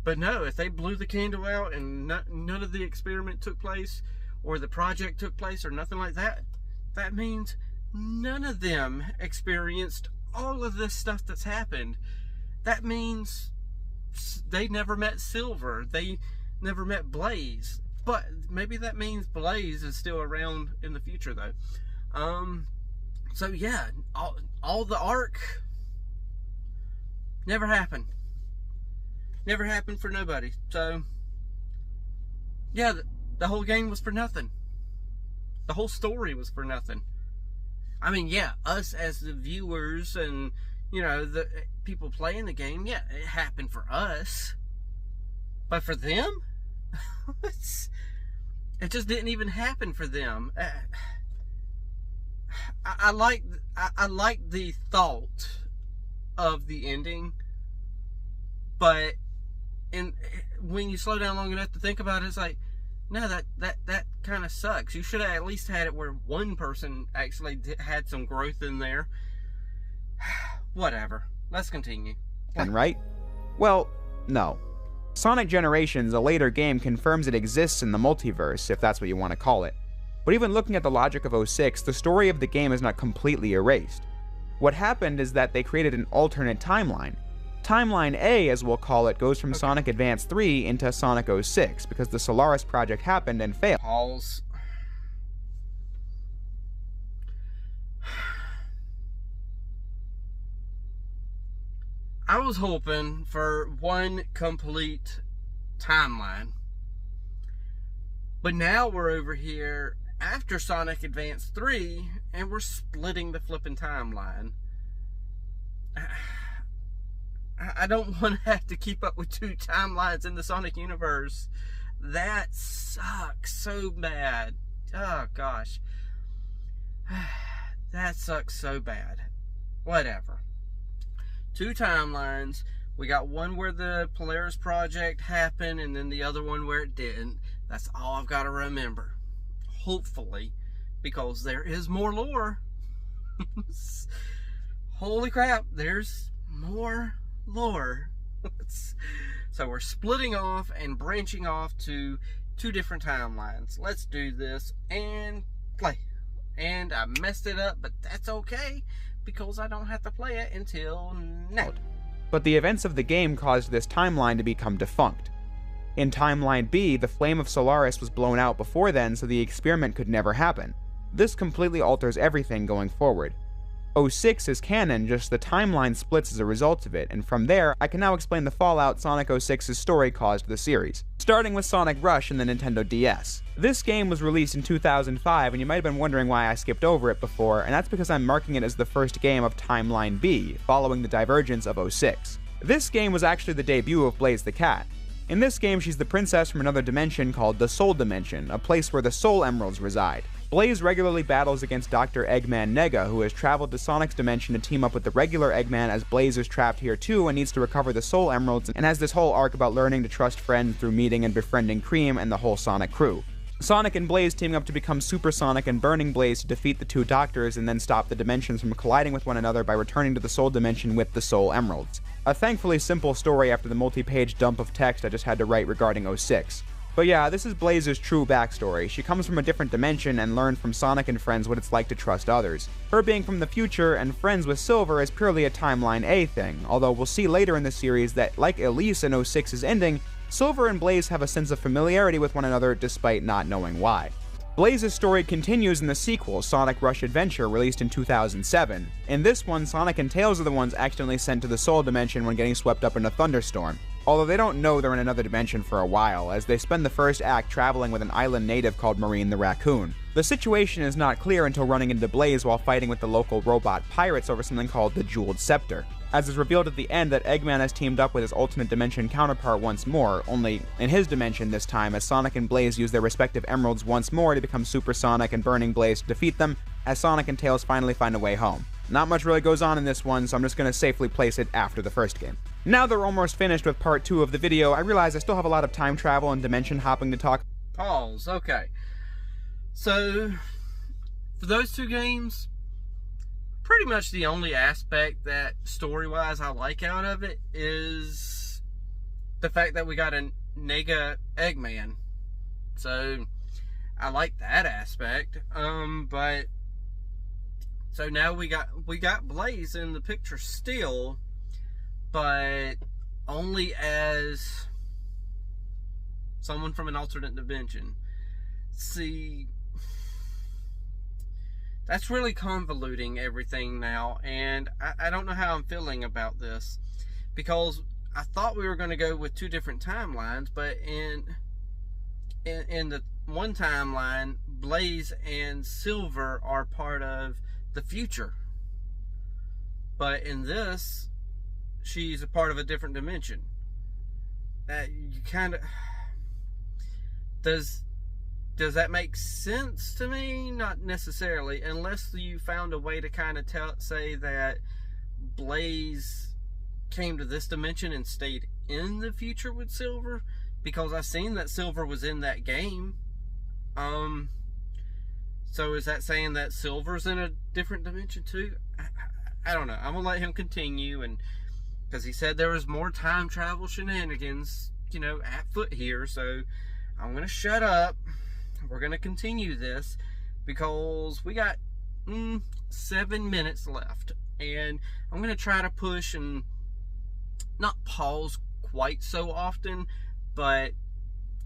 But no, if they blew the candle out and none of the experiment took place, or the project took place, or nothing like that, that means none of them experienced all of this stuff that's happened. That means they never met Silver. They never met Blaze. But maybe that means Blaze is still around in the future, though. So yeah, all the arc never happened. Never happened for nobody. So yeah, the whole game was for nothing. The whole story was for nothing. I mean, yeah, us as the viewers and, you know, the people playing the game, yeah, it happened for us. But for them, it just didn't even happen for them. I like the thought of the ending, but when you slow down long enough to think about it, it's like, no, that kind of sucks. You should have at least had it where one person actually had some growth in there. Whatever. Let's continue. Right? Well, no. Sonic Generations, a later game, confirms it exists in the multiverse, if that's what you want to call it. But even looking at the logic of 06, the story of the game is not completely erased. What happened is that they created an alternate timeline. Timeline A, as we'll call it, goes from Sonic Advance 3 into Sonic 06, because the Solaris project happened and failed. Pause. I was hoping for one complete timeline. But now we're over here after Sonic Advance 3, and we're splitting the flipping timeline. I don't want to have to keep up with two timelines in the Sonic universe. That sucks so bad. Oh gosh. That sucks so bad. Whatever. 2 timelines. We got one where the Polaris project happened, and then the other one where it didn't. That's all I've got to remember. Hopefully, because there is more lore. Holy crap, there's more lore. So we're splitting off and branching off to 2 different timelines. Let's do this and play. And I messed it up, but that's okay, because I don't have to play it until now. But the events of the game caused this timeline to become defunct. In Timeline B, the flame of Solaris was blown out before then, so the experiment could never happen. This completely alters everything going forward. 06 is canon, just the timeline splits as a result of it, and from there, I can now explain the fallout Sonic 06's story caused to the series, starting with Sonic Rush and the Nintendo DS. This game was released in 2005, and you might have been wondering why I skipped over it before, and that's because I'm marking it as the first game of Timeline B, following the divergence of 06. This game was actually the debut of Blaze the Cat. In this game, she's the princess from another dimension called the Soul Dimension, a place where the Soul Emeralds reside. Blaze regularly battles against Dr. Eggman Nega, who has traveled to Sonic's dimension to team up with the regular Eggman, as Blaze is trapped here too and needs to recover the Soul Emeralds, and has this whole arc about learning to trust friends through meeting and befriending Cream and the whole Sonic crew. Sonic and Blaze teaming up to become Super Sonic and Burning Blaze to defeat the 2 Doctors and then stop the dimensions from colliding with one another by returning to the Soul Dimension with the Soul Emeralds. A thankfully simple story after the multi-page dump of text I just had to write regarding 06. But yeah, this is Blaze's true backstory. She comes from a different dimension and learned from Sonic and friends what it's like to trust others. Her being from the future and friends with Silver is purely a Timeline A thing, although we'll see later in the series that, like Elise in 06's ending, Silver and Blaze have a sense of familiarity with one another despite not knowing why. Blaze's story continues in the sequel, Sonic Rush Adventure, released in 2007. In this one, Sonic and Tails are the ones accidentally sent to the Soul Dimension when getting swept up in a thunderstorm. Although they don't know they're in another dimension for a while, as they spend the first act traveling with an island native called Marine the Raccoon. The situation is not clear until running into Blaze while fighting with the local robot pirates over something called the Jeweled Scepter, as is revealed at the end that Eggman has teamed up with his alternate dimension counterpart once more, only in his dimension this time, as Sonic and Blaze use their respective emeralds once more to become Super Sonic and Burning Blaze to defeat them, as Sonic and Tails finally find a way home. Not much really goes on in this one, so I'm just going to safely place it after the first game. Now that we're almost finished with part 2 of the video, I realize I still have a lot of time travel and dimension hopping to talk. Pause, okay. So, for those 2 games, pretty much the only aspect that story-wise I like out of it is the fact that we got a Nega Eggman. So, I like that aspect. But so now we got Blaze in the picture still, but only as someone from an alternate dimension. See, that's really convoluting everything now, and I don't know how I'm feeling about this, because I thought we were going to go with 2 different timelines, but in the one timeline, Blaze and Silver are part of the future, but in this, she's a part of a different dimension. You kind of... Does that make sense to me? Not necessarily, unless you found a way to kind of say that Blaze came to this dimension and stayed in the future with Silver, because I've seen that Silver was in that game. So is that saying that Silver's in a different dimension too? I don't know. I'm gonna let him continue, and because he said there was more time travel shenanigans, you know, at foot here, so I'm gonna shut up. We're gonna continue this because we got 7 minutes left, and I'm gonna try to push and not pause quite so often, but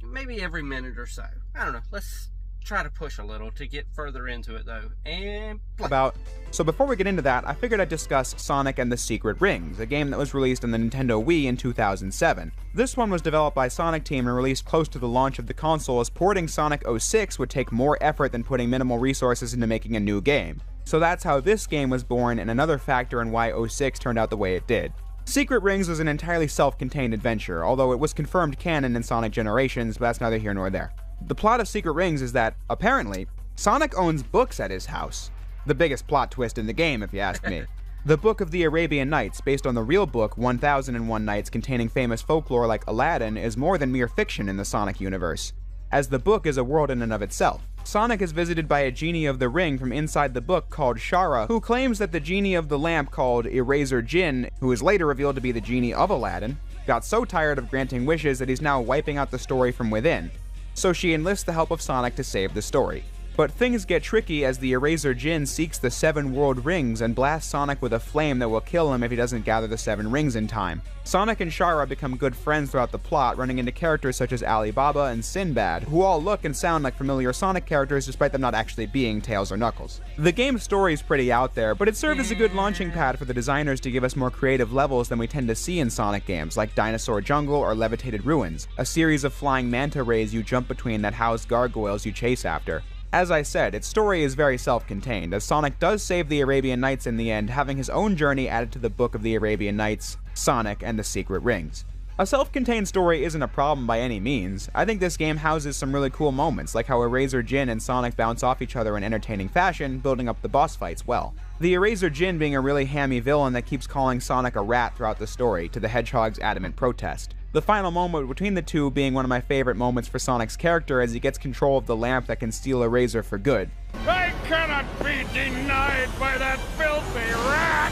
maybe every minute or so. I don't know. Let's try to push a little to get further into it though, and play. So before we get into that, I figured I'd discuss Sonic and the Secret Rings, a game that was released on the Nintendo Wii in 2007. This one was developed by Sonic Team and released close to the launch of the console, as porting Sonic 06 would take more effort than putting minimal resources into making a new game. So that's how this game was born, and another factor in why 06 turned out the way it did. Secret Rings was an entirely self-contained adventure, although it was confirmed canon in Sonic Generations, but that's neither here nor there. The plot of Secret Rings is that, apparently, Sonic owns books at his house. The biggest plot twist in the game, if you ask me. The Book of the Arabian Nights, based on the real book 1001 Nights containing famous folklore like Aladdin, is more than mere fiction in the Sonic universe, as the book is a world in and of itself. Sonic is visited by a genie of the ring from inside the book called Shara, who claims that the genie of the lamp called Eraser Jinn, who is later revealed to be the genie of Aladdin, got so tired of granting wishes that he's now wiping out the story from within. So she enlists the help of Sonic to save the story. But things get tricky as the Eraser Jinn seeks the 7 world rings and blasts Sonic with a flame that will kill him if he doesn't gather the 7 rings in time. Sonic and Shara become good friends throughout the plot, running into characters such as Alibaba and Sinbad, who all look and sound like familiar Sonic characters despite them not actually being Tails or Knuckles. The game's story is pretty out there, but it served as a good launching pad for the designers to give us more creative levels than we tend to see in Sonic games, like Dinosaur Jungle or Levitated Ruins, a series of flying manta rays you jump between that house gargoyles you chase after. As I said, its story is very self-contained, as Sonic does save the Arabian Nights in the end, having his own journey added to the Book of the Arabian Nights, Sonic, and the Secret Rings. A self-contained story isn't a problem by any means. I think this game houses some really cool moments, like how Eraser Jinn and Sonic bounce off each other in entertaining fashion, building up the boss fights well. The Eraser Jinn being a really hammy villain that keeps calling Sonic a rat throughout the story, to the Hedgehog's adamant protest. The final moment between the two being one of my favorite moments for Sonic's character as he gets control of the lamp that can steal Eraser for good. I cannot be denied by that filthy rat!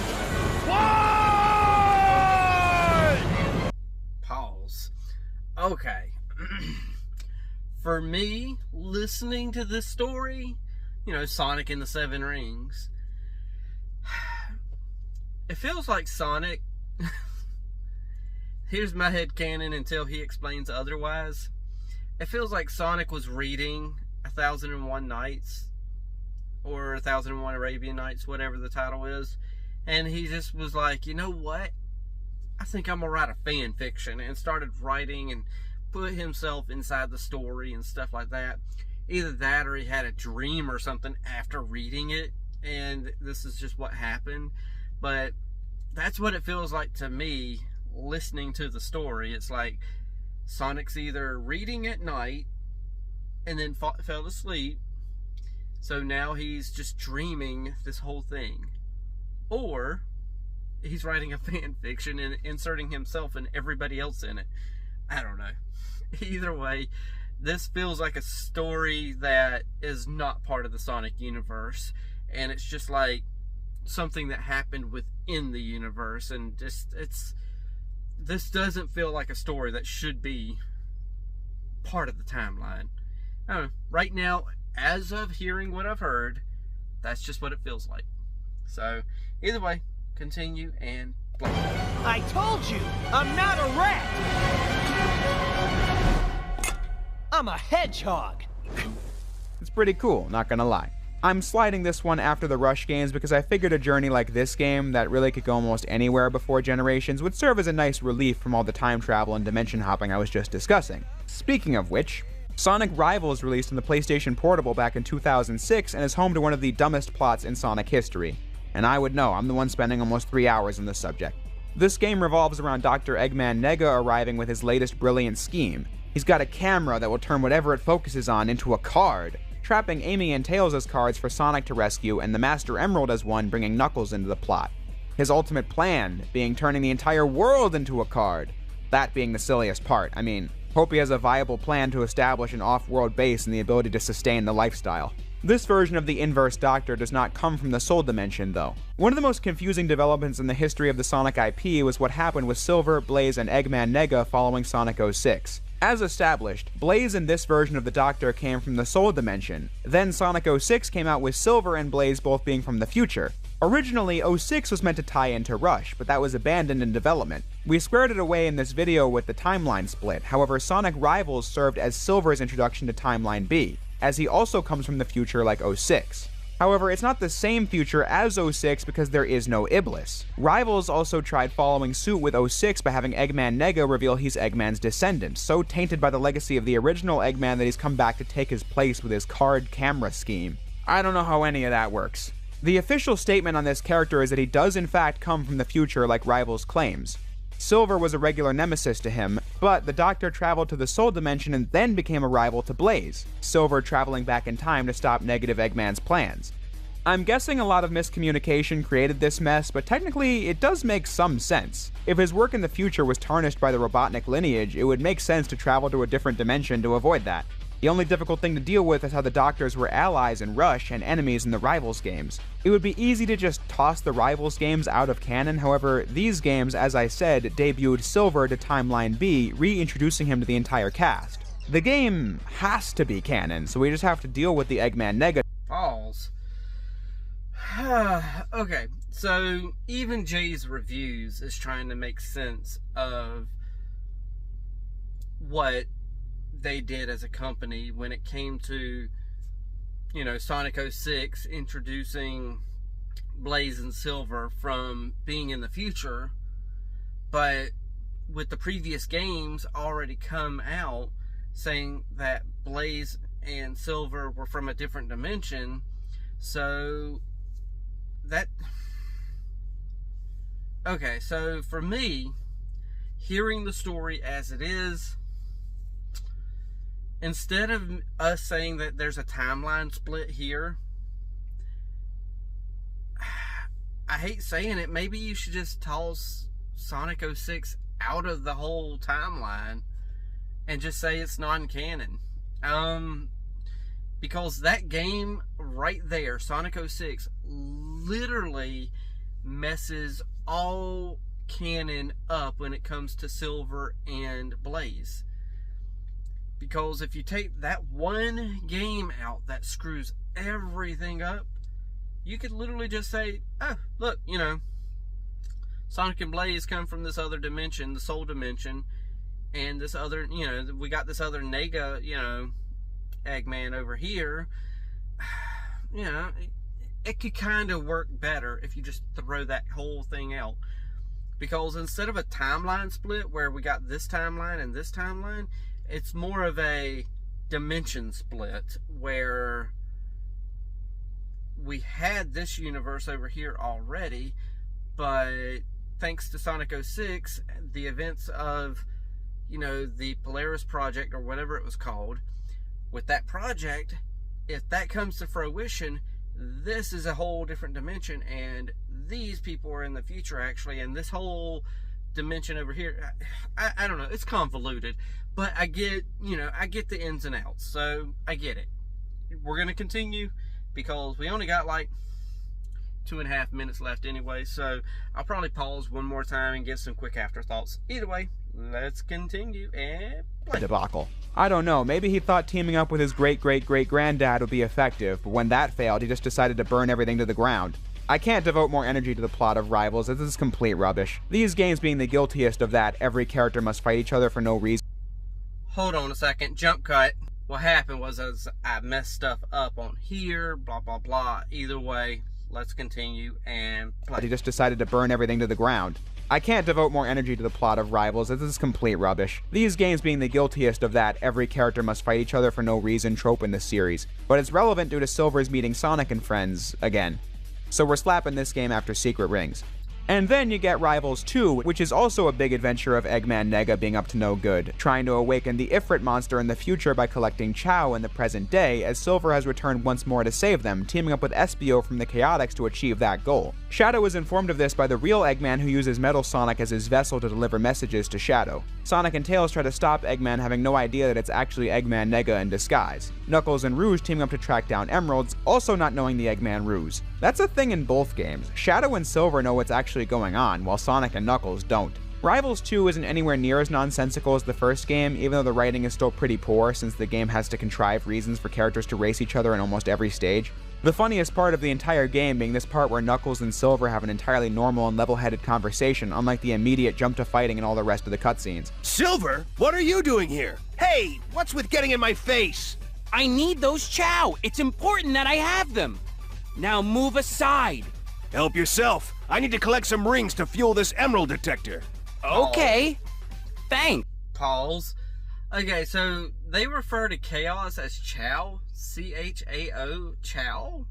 Why? Pause. Okay. For me, listening to this story, Sonic and the 7 Rings, it feels like Sonic... Here's my headcanon until he explains otherwise. It feels like Sonic was reading 1001 Nights, or 1001 Arabian Nights, whatever the title is, and he just was like, you know what? I think I'm gonna write a fan fiction, and started writing and put himself inside the story and stuff like that. Either that or he had a dream or something after reading it, and this is just what happened. But that's what it feels like to me. Listening to the story, it's like Sonic's either reading at night and then fell asleep, so now he's just dreaming this whole thing, or he's writing a fan fiction and inserting himself and everybody else in it. I don't know. Either way, this feels like a story that is not part of the Sonic universe, and it's just like something that happened within the universe, and just this doesn't feel like a story that should be part of the timeline. I don't know. Right now, as of hearing what I've heard, that's just what it feels like. So, either way, continue and play. I told you, I'm not a rat! I'm a hedgehog! It's pretty cool, not gonna lie. I'm sliding this one after the Rush games because I figured a journey like this game, that really could go almost anywhere before Generations, would serve as a nice relief from all the time travel and dimension hopping I was just discussing. Speaking of which, Sonic Rivals released on the PlayStation Portable back in 2006 and is home to one of the dumbest plots in Sonic history. And I would know, I'm the one spending almost 3 hours on this subject. This game revolves around Dr. Eggman Nega arriving with his latest brilliant scheme. He's got a camera that will turn whatever it focuses on into a card, trapping Amy and Tails as cards for Sonic to rescue, and the Master Emerald as one, bringing Knuckles into the plot. His ultimate plan being turning the entire world into a card. That being the silliest part. I mean, hope he has a viable plan to establish an off-world base and the ability to sustain the lifestyle. This version of the Inverse Doctor does not come from the Soul Dimension, though. One of the most confusing developments in the history of the Sonic IP was what happened with Silver, Blaze, and Eggman Nega following Sonic 06. As established, Blaze in this version of the Doctor came from the Soul Dimension. Then Sonic 06 came out with Silver and Blaze both being from the future. Originally, 06 was meant to tie into Rush, but that was abandoned in development. We squared it away in this video with the timeline split. However, Sonic Rivals served as Silver's introduction to Timeline B, as he also comes from the future like 06. However, it's not the same future as 06 because there is no Iblis. Rivals also tried following suit with 06 by having Eggman Nega reveal he's Eggman's descendant, so tainted by the legacy of the original Eggman that he's come back to take his place with his card camera scheme. I don't know how any of that works. The official statement on this character is that he does in fact come from the future like Rivals claims. Silver was a regular nemesis to him, but the Doctor traveled to the Soul Dimension and then became a rival to Blaze, Silver traveling back in time to stop Negative Eggman's plans. I'm guessing a lot of miscommunication created this mess, but technically it does make some sense. If his work in the future was tarnished by the Robotnik lineage, it would make sense to travel to a different dimension to avoid that. The only difficult thing to deal with is how the Doctors were allies in Rush and enemies in the Rivals games. It would be easy to just toss the Rivals games out of canon, however, these games, as I said, debuted Silver to Timeline B, reintroducing him to the entire cast. The game has to be canon, so we just have to deal with the Eggman Nega. Balls. Okay, so even Jay's reviews is trying to make sense of what they did as a company when it came to, you know, Sonic 06 introducing Blaze and Silver from being in the future, but with the previous games already come out saying that Blaze and Silver were from a different dimension. So that, okay, so for me, hearing the story as it is, instead of us saying that there's a timeline split here, I hate saying it, maybe you should just toss Sonic 06 out of the whole timeline and just say it's non-canon. Because that game right there, Sonic 06, literally messes all canon up when it comes to Silver and Blaze. Because if you take that one game out that screws everything up, you could literally just say, oh, look, you know, Sonic and Blaze come from this other dimension, the Soul Dimension, and this other, you know, we got this other Nega, you know, Eggman over here. You know, it could kind of work better if you just throw that whole thing out. Because instead of a timeline split where we got this timeline and this timeline, it's more of a dimension split where we had this universe over here already, but thanks to Sonic 06, the events of, you know, the Polaris Project or whatever it was called, with that project, if that comes to fruition, this is a whole different dimension, and these people are in the future actually, and this whole dimension over here, I don't know, it's convoluted, but I get, you know, I get the ins and outs, so I get it. We're going to continue because we only got like 2.5 minutes left anyway, so I'll probably pause one more time and get some quick afterthoughts. Either way, let's continue and play. Debacle. I don't know, maybe he thought teaming up with his great-great-great-granddad would be effective, but when that failed, he just decided to burn everything to the ground. I can't devote more energy to the plot of Rivals, as this is complete rubbish. These games being the guiltiest of that, every character must fight each other for no reason. Hold on a second, jump cut. What happened was I messed stuff up on here, blah blah blah. Either way, let's continue and play. He just decided to burn everything to the ground. I can't devote more energy to the plot of Rivals, as this is complete rubbish. These games being the guiltiest of that every character must fight each other for no reason trope in this series, but it's relevant due to Silver's meeting Sonic and friends again. So we're slapping this game after Secret Rings. And then you get Rivals 2, which is also a big adventure of Eggman Nega being up to no good, trying to awaken the Ifrit monster in the future by collecting Chao in the present day, as Silver has returned once more to save them, teaming up with Espio from the Chaotix to achieve that goal. Shadow is informed of this by the real Eggman, who uses Metal Sonic as his vessel to deliver messages to Shadow. Sonic and Tails try to stop Eggman, having no idea that it's actually Eggman Nega in disguise. Knuckles and Rouge teaming up to track down Emeralds, also not knowing the Eggman ruse. That's a thing in both games. Shadow and Silver know what's actually going on, while Sonic and Knuckles don't. Rivals 2 isn't anywhere near as nonsensical as the first game, even though the writing is still pretty poor since the game has to contrive reasons for characters to race each other in almost every stage. The funniest part of the entire game being this part where Knuckles and Silver have an entirely normal and level-headed conversation, unlike the immediate jump to fighting and all the rest of the cutscenes. Silver, what are you doing here? Hey, what's with getting in my face? I need those Chao. It's important that I have them. Now move aside. Help yourself. I need to collect some rings to fuel this emerald detector. Okay. Thanks. Pause. Okay, so they refer to chaos as Chao? C-H-A-O? Chao?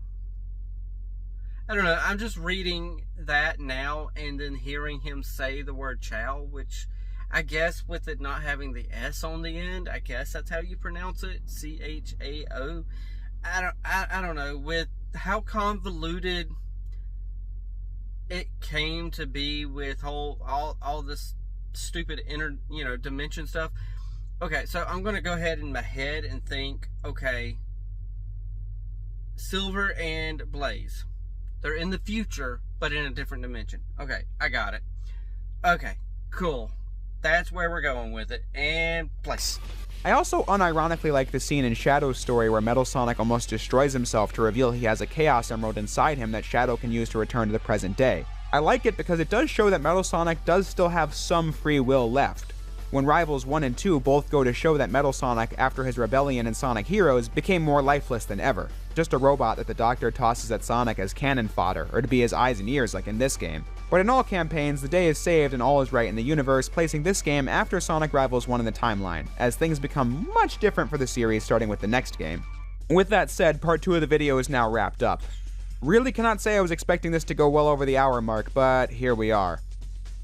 I don't know. I'm just reading that now and then hearing him say the word chow, which I guess with it not having the S on the end, I guess that's how you pronounce it. C-H-A-O. I don't know. With how convoluted it came to be with all this stupid dimension stuff. Okay, so I'm gonna go ahead in my head and think, okay, Silver and Blaze, they're in the future but in a different dimension. Okay, I got it. Okay, cool. That's where we're going with it. And place. I also unironically like the scene in Shadow's story where Metal Sonic almost destroys himself to reveal he has a Chaos Emerald inside him that Shadow can use to return to the present day. I like it because it does show that Metal Sonic does still have some free will left. When Rivals 1 and 2 both go to show that Metal Sonic, after his rebellion in Sonic Heroes, became more lifeless than ever. Just a robot that the Doctor tosses at Sonic as cannon fodder, or to be his eyes and ears like in this game. But in all campaigns, the day is saved and all is right in the universe, placing this game after Sonic Rivals 1 in the timeline, as things become much different for the series starting with the next game. With that said, part 2 of the video is now wrapped up. Really cannot say I was expecting this to go well over the hour mark, but here we are.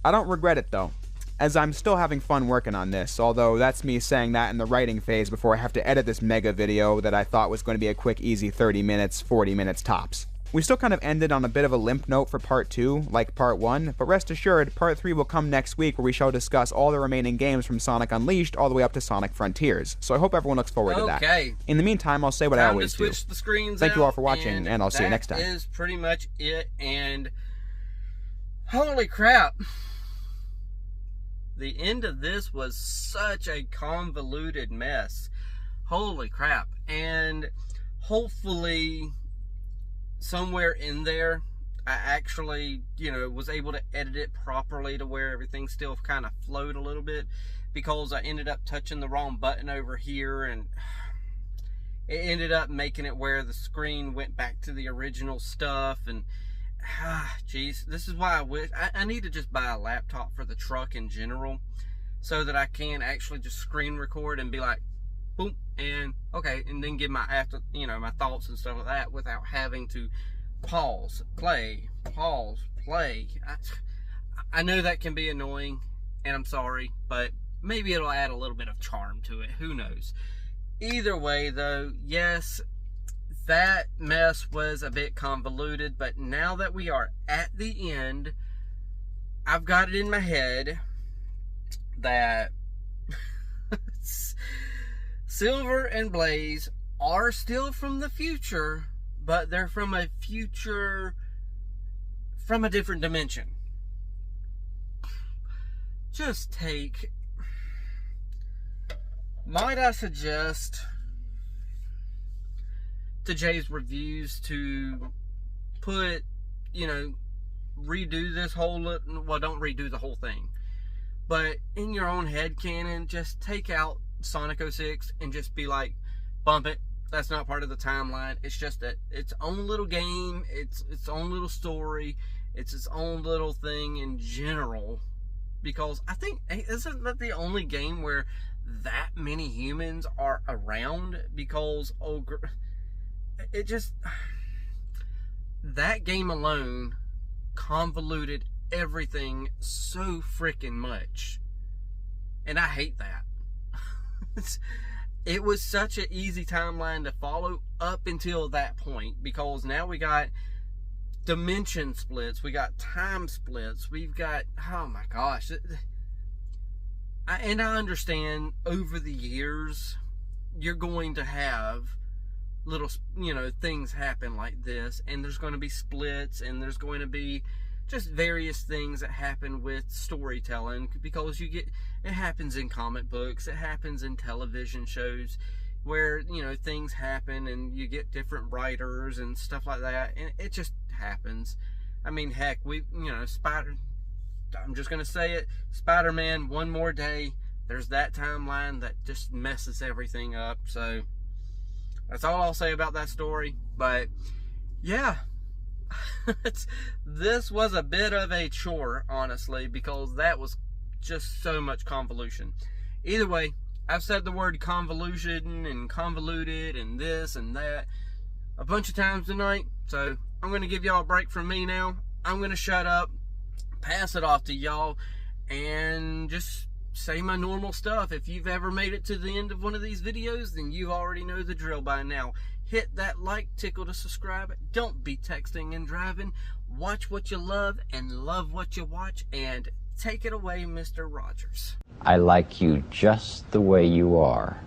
I don't regret it though, as I'm still having fun working on this, although that's me saying that in the writing phase before I have to edit this mega video that I thought was going to be a quick easy 30 minutes, 40 minutes tops. We still kind of ended on a bit of a limp note for part 2, like part 1, but rest assured, part 3 will come next week where we shall discuss all the remaining games from Sonic Unleashed all the way up to Sonic Frontiers, so I hope everyone looks forward to that. In the meantime, I'll say what I always do. The screens Thank you all for watching, and I'll see you next time. That is pretty much it, and holy crap. The end of this was such a convoluted mess. Holy crap. And hopefully somewhere in there I actually, was able to edit it properly to where everything still kind of flowed a little bit, because I ended up touching the wrong button over here and it ended up making it where the screen went back to the original stuff. And geez, this is why I wish I need to just buy a laptop for the truck in general, so that I can actually just screen record and be like, boom, and okay, and then give my my thoughts and stuff like that without having to pause, play. I know that can be annoying, and I'm sorry, but maybe it'll add a little bit of charm to it. Who knows? Either way, though, yes, that mess was a bit convoluted, but now that we are at the end, I've got it in my head that Silver and Blaze are still from the future, but they're from a future from a different dimension. Just might I suggest to Jay's reviews to put, redo this whole, well, don't redo the whole thing, but in your own head canon, just take out Sonic 06 and just be like, bump it. That's not part of the timeline. It's just its own little game. It's its own little story. It's its own little thing in general. Because I think, isn't that the only game where that many humans are around? Because that game alone convoluted everything so freaking much, and I hate that. It was such an easy timeline to follow up until that point, because now we got dimension splits, we got time splits, we've got, oh my gosh. And I understand over the years you're going to have little, things happen like this, and there's going to be splits, and there's going to be just various things that happen with storytelling, because it happens in comic books, it happens in television shows, where, things happen and you get different writers and stuff like that, and it just happens. I mean, heck, I'm just going to say it, Spider-Man, One More Day, there's that timeline that just messes everything up. So that's all I'll say about that story. But yeah, this was a bit of a chore, honestly, because that was just so much convolution. Either way, I've said the word convolution and convoluted and this and that a bunch of times tonight, so I'm going to give y'all a break from me now. I'm going to shut up, pass it off to y'all, and just say my normal stuff. If you've ever made it to the end of one of these videos, then you already know the drill by now. Hit that like, tickle to subscribe. Don't be texting and driving. Watch what you love and love what you watch, and take it away, Mr. Rogers. I like you just the way you are.